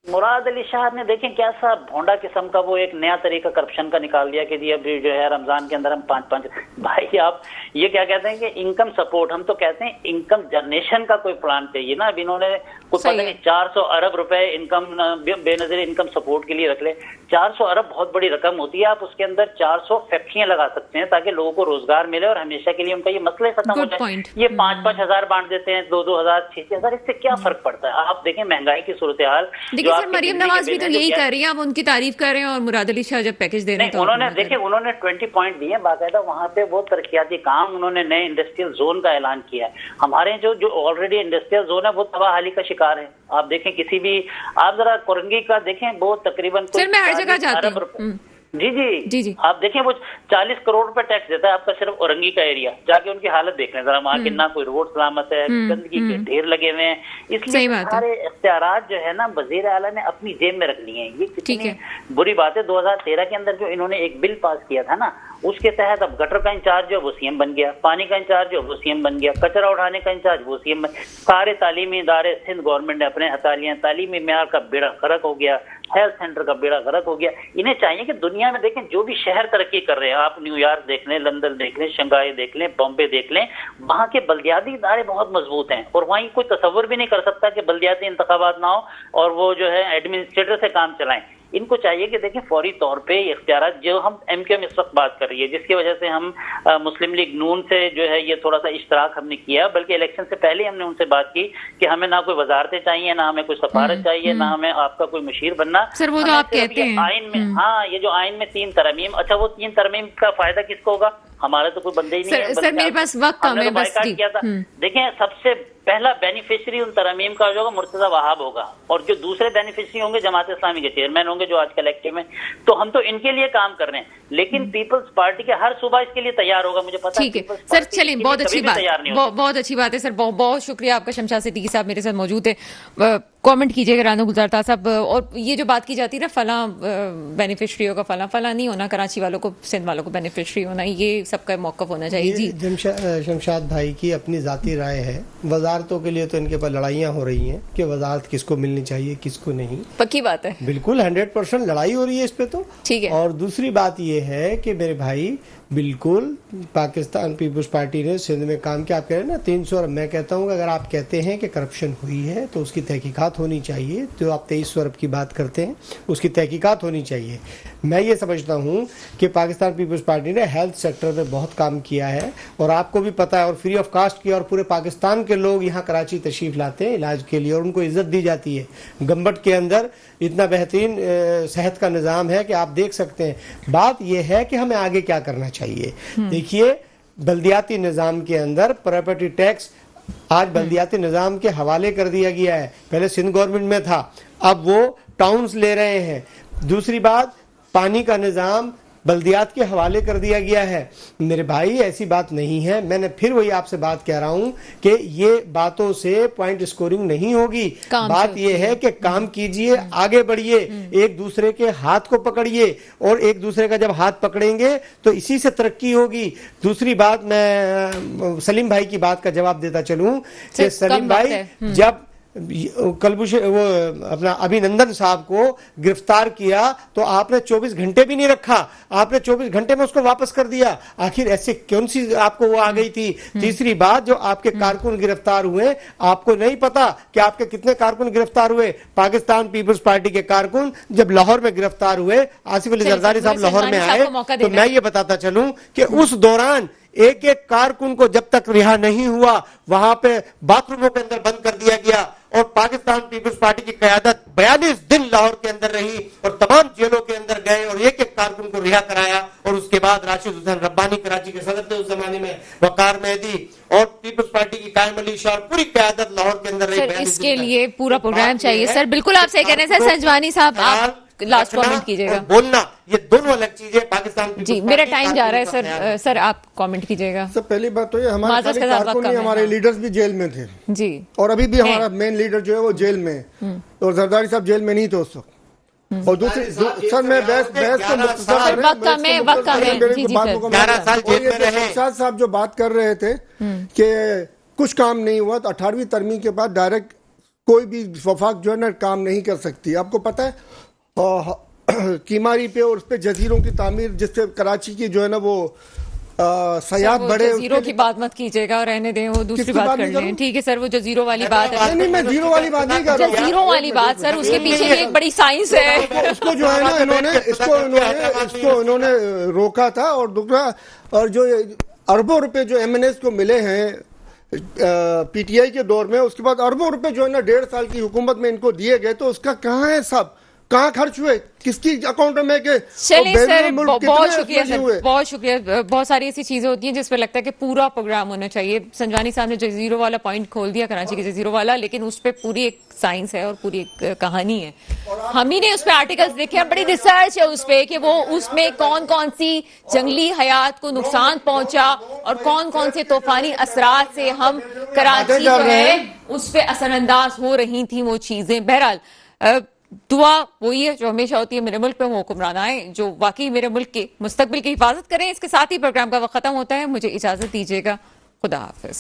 [SPEAKER 4] मुराद अली शाह ने देखें कैसा भोंडा किस्म का वो एक नया तरीका करप्शन का निकाल दिया कि जी अभी जो है रमजान के अंदर हम 5-5 भाई आप ये क्या कहते हैं कि इनकम सपोर्ट, हम तो कहते हैं इनकम जनरेशन का कोई प्लान चाहिए ना। अब इन्होंने कुछ पता नहीं 400 अरब रुपए इनकम बेनजीर इनकम सपोर्ट के लिए रख ले। 400 अरब बहुत बड़ी रकम होती है। आप उसके अंदर 400 फैक्ट्रियां लगा सकते हैं ताकि लोगों को रोजगार मिले और हमेशा के लिए उनका ये मसला खत्म हो जाए। ये 5-5 हजार बांट देते हैं, 2-2 हजार, 6-6 हजार, इससे क्या फर्क पड़ता है? आप देखें महंगाई की सूरत हाल जो
[SPEAKER 1] सर
[SPEAKER 4] आपकी
[SPEAKER 1] मरियम
[SPEAKER 4] जिंदगी
[SPEAKER 1] नवाज
[SPEAKER 4] के
[SPEAKER 1] भी तो
[SPEAKER 4] बिना
[SPEAKER 1] यही
[SPEAKER 4] जो
[SPEAKER 1] कर रही हैं, अब उनकी तारीफ कर रहे हैं और मुराद अली शाह जब पैकेज दे रहे हैं
[SPEAKER 4] नहीं,
[SPEAKER 1] तो
[SPEAKER 4] उन्होंने देखिए, उन्होंने 20 पॉइंट दिए बाकायदा, वहां पे वो तरक्याती काम, उन्होंने नए इंडस्ट्रियल जोन का ऐलान किया है। हमारे जो ऑलरेडी इंडस्ट्रियल जोन है वो तबाहाली का शिकार है। आप देखें किसी भी, आप जरा कोरंगी का देखें, वो तकरीबन
[SPEAKER 1] सर मैं हर जगह जाती हूँ।
[SPEAKER 4] जी, आप देखें वो 40 करोड़ रुपए टैक्स देता है आपका सिर्फ औरंगी का एरिया। जाके उनकी हालत देख लें जरा, वहाँ के ना कोई रोड सलामत है, गंदगी के ढेर लगे हुए हैं। इसलिए सारे इख्तियारात जो है ना वजीर आला ने अपनी जेब में रख लिए हैं। ये कितनी बुरी बात है। 2013 के अंदर जो इन्होंने एक बिल पास किया था ना, उसके तहत अब गटर का इंचार्ज जो वो सीएम बन गया, पानी का इंचार्ज जो वो सीएम बन गया, कचरा उठाने का इंचार्ज वो सीएम बन, सारे तालीमी इदारे सिंध गवर्नमेंट ने अपने हटा लिए, तालीमी मेयार का बेड़ा गर्क हो गया, हेल्थ सेंटर का बेड़ा गर्क हो गया। इन्हें चाहिए कि दुनिया में देखें जो भी शहर तरक्की कर रहे हैं, आप न्यूयॉर्क देख लें, लंदन देख लें, शंघाई देख लें, बॉम्बे देख लें, वहाँ के बल्दियाती इदारे बहुत मजबूत हैं और वहीं कोई तसव्वुर भी नहीं कर सकता कि बल्दियाती इंतखाबात ना हो और वो जो है एडमिनिस्ट्रेटर से काम चलाएं। इनको चाहिए कि देखें फौरी तौर पे इख्तियारात, जो हम एमक्यूएम इस वक्त बात कर रही है, जिसकी वजह से हम मुस्लिम लीग नून से जो है ये थोड़ा सा इश्तराक हमने किया, बल्कि इलेक्शन से पहले हमने उनसे बात की कि हमें ना कोई वजारतें चाहिए, ना हमें कोई सफारत चाहिए, ना हमें आपका कोई मुशीर बनना।
[SPEAKER 1] सर वो तो आप कहते हैं
[SPEAKER 4] आइन में, हाँ, ये जो आइन में 3 तरमीम, अच्छा वो 3 तरमीम का फायदा किसको होगा? हमारे तो कोई बंदे ही नहीं है।
[SPEAKER 1] सर मेरे पास वक्त कम है, बस
[SPEAKER 4] किया था। देखें सबसे पहला बेनिफिशियरी उन तरमीम का जो होगा मुर्तजा वहाब होगा, और जो दूसरे बेनिफिशियरी होंगे जमात इस्लामी के चेयरमैन होंगे जो आज कलेक्टिव में। तो हम तो इनके लिए काम कर रहे हैं, लेकिन पीपल्स पार्टी के हर सूबा इसके लिए तैयार होगा, मुझे पता है।
[SPEAKER 1] ठीक है सर, चलिए बहुत अच्छी बात, बहुत अच्छी बात है सर, बहुत शुक्रिया आपका। शमशाद सिद्दीकी साहब मेरे साथ मौजूद है, कमेंट कीजिएगा राना गुलजार साहब। और ये जो बात की जाती है ना फला बेनिफिशियरी होगा, फला नहीं होना, कराची वालों को, सिंध वालों को बेनिफिशियरी होना, ये सबका मौकफ होना चाहिए। जी
[SPEAKER 2] शमशाद भाई की अपनी जाती राय है। वजारतों के लिए तो इनके पास लड़ाइयाँ हो रही हैं कि वजारत किसको मिलनी चाहिए किसको नहीं।
[SPEAKER 1] पक्की बात है,
[SPEAKER 2] बिल्कुल 100% लड़ाई हो रही है इस पे तो।
[SPEAKER 1] ठीक है।
[SPEAKER 2] और दूसरी बात ये है कि मेरे भाई बिल्कुल पाकिस्तान पीपुल्स पार्टी ने सिंध में काम किया। आप कह रहे हैं ना 300, और मैं कहता हूँ कि अगर आप कहते हैं कि करप्शन हुई है तो उसकी तहकीकात होनी चाहिए। जो आप 2300 अरब की बात करते हैं उसकी तहकीकात होनी चाहिए। मैं ये समझता हूँ कि पाकिस्तान पीपुल्स पार्टी ने हेल्थ सेक्टर में बहुत काम किया है और आपको भी पता है, और फ्री ऑफ कास्ट किया, और पूरे पाकिस्तान के लोग यहाँ कराची तशरीफ लाते हैं इलाज के लिए और उनको इज्जत दी जाती है। गंबट के अंदर इतना बेहतरीन सेहत का निज़ाम है कि आप देख सकते हैं। बात यह है कि हमें आगे क्या करना चाहिए। देखिए बल्दियाती निज़ाम के अंदर प्रॉपर्टी टैक्स आज बल्दियाती निज़ाम के हवाले कर दिया गया है। पहले सिंध गवर्नमेंट में था, अब वो टाउन्स ले रहे हैं। दूसरी बात, पानी का निज़ाम बल्दियात के हवाले कर दिया गया है। मेरे भाई ऐसी बात नहीं है। मैंने फिर वही आपसे बात कह रहा हूं कि ये बातों से पॉइंट स्कोरिंग नहीं होगी। बात ये है कि काम कीजिए, आगे बढ़िए, एक दूसरे के हाथ को पकड़िए, और एक दूसरे का जब हाथ पकड़ेंगे तो इसी से तरक्की होगी। दूसरी बात, मैं सलीम भाई की बात का जवाब देता चलूं कि सलीम भाई जब कलबुश वो अपना अभिनंदन साहब को गिरफ्तार किया तो आपने 24 घंटे भी नहीं रखा, आपने 24 घंटे में उसको वापस कर दिया। आखिर ऐसे कौन सी आपको वो आ गई थी? तीसरी बात, जो आपके कारकुन गिरफ्तार हुए, आपको नहीं पता कि आपके कितने कारकुन गिरफ्तार हुए? पाकिस्तान पीपुल्स पार्टी के कारकुन जब लाहौर में गिरफ्तार हुए, आसिफ अली जरदारी साहब लाहौर में आए, तो मैं ये बताता चलूं कि उस दौरान एक एक कारकुन को जब तक रिहा नहीं हुआ वहां पे बाथरूमों के अंदर बंद कर दिया गया, और पाकिस्तान पीपुल्स पार्टी की क़यादत 42 दिन लाहौर के अंदर रही और तमाम जेलों के अंदर गए और एक एक कारकुन को रिहा कराया। और उसके बाद राशिद हुसैन रब्बानी कराची के सदर थे उस जमाने में, वकार मेहदी और पीपुल्स पार्टी की कायम अली शाह, पूरी क़यादत लाहौर के अंदर रही।
[SPEAKER 1] इसके लिए पूरा प्रोग्राम चाहिए सर। बिल्कुल आप सही कह रहे हैं सर। संजवानी साहब आप लास्ट कमेंट कीजिएगा।
[SPEAKER 3] बोलना, ये दोनों अलग चीजें। पाकिस्तान
[SPEAKER 1] जी मेरा टाइम जा रहा है सर। सर आप कमेंट कीजिएगा।
[SPEAKER 3] सर पहली बात तो ये हमारे कारकुन नहीं, हमारे लीडर्स भी जेल में थे
[SPEAKER 1] जी,
[SPEAKER 3] और अभी भी हमारा मेन लीडर जो है वो जेल में है, और जरदारी साहब जेल में नहीं थे उस वक्त। और दूसरी सर मैं बहस साहब जो बात कर रहे थे कि कुछ काम नहीं हुआ, तो 18वीं तरमीम के बाद डायरेक्ट कोई भी वफाक जो है ना काम नहीं कर सकती। आपको पता है कीमारी पे और उस पे जजीरों की तामीर, जिससे कराची की जो है ना वो सयाहत बढ़े।
[SPEAKER 1] जजीरों की बात मत कीजिएगा, रहने दें, वो दूसरी बात कर लें। ठीक है सर, वो जजीरों वाली बात है।
[SPEAKER 3] नहीं मैं जीरो वाली बात नहीं कर रहा हूँ।
[SPEAKER 1] जजीरों वाली बात सर, उसके पीछे भी एक बड़ी साइंस है।
[SPEAKER 3] उसको जो है ना इसको इन्होंने रोका था। और दूसरा, और जो अरबों रुपए जो MNAs को मिले हैं पीटीआई के दौर में, उसके बाद अरबों रुपए जो है ना 1.5 साल की हुकूमत में इनको दिए गए, तो उसका कहाँ है सब, कहाँ खर्च हुए, किसकी अकाउंट में के?
[SPEAKER 1] चलिए सर, बहुत शुक्रिया
[SPEAKER 3] हुए?
[SPEAKER 1] सर, बहुत शुक्रिया। बहुत सारी ऐसी चीजें होती हैं जिस पे लगता है कि पूरा प्रोग्राम होना चाहिए। संजवानी साहब ने जजीरो वाला पॉइंट खोल दिया, कराची के जजीरो वाला, लेकिन उस पे पूरी एक साइंस है और पूरी एक कहानी है। हम ही ने उस पे आर्टिकल्स देखे, बड़ी रिसर्च है उस पे कि वो उसमें कौन कौन सी जंगली हयात को नुकसान पहुंचा और कौन कौन से तूफानी असरात से हम कराची जो है उस पे असरअंदाज हो रही थी वो चीजें। बहरहाल दुआ वही है जो हमेशा होती है, मेरे मुल्क पे वो हुक्मरान आए जो वाकई मेरे मुल्क के मुस्तकबिल की हिफाजत करें। इसके साथ ही प्रोग्राम का वक्त खत्म होता है, मुझे इजाजत दीजिएगा, खुदा हाफिज।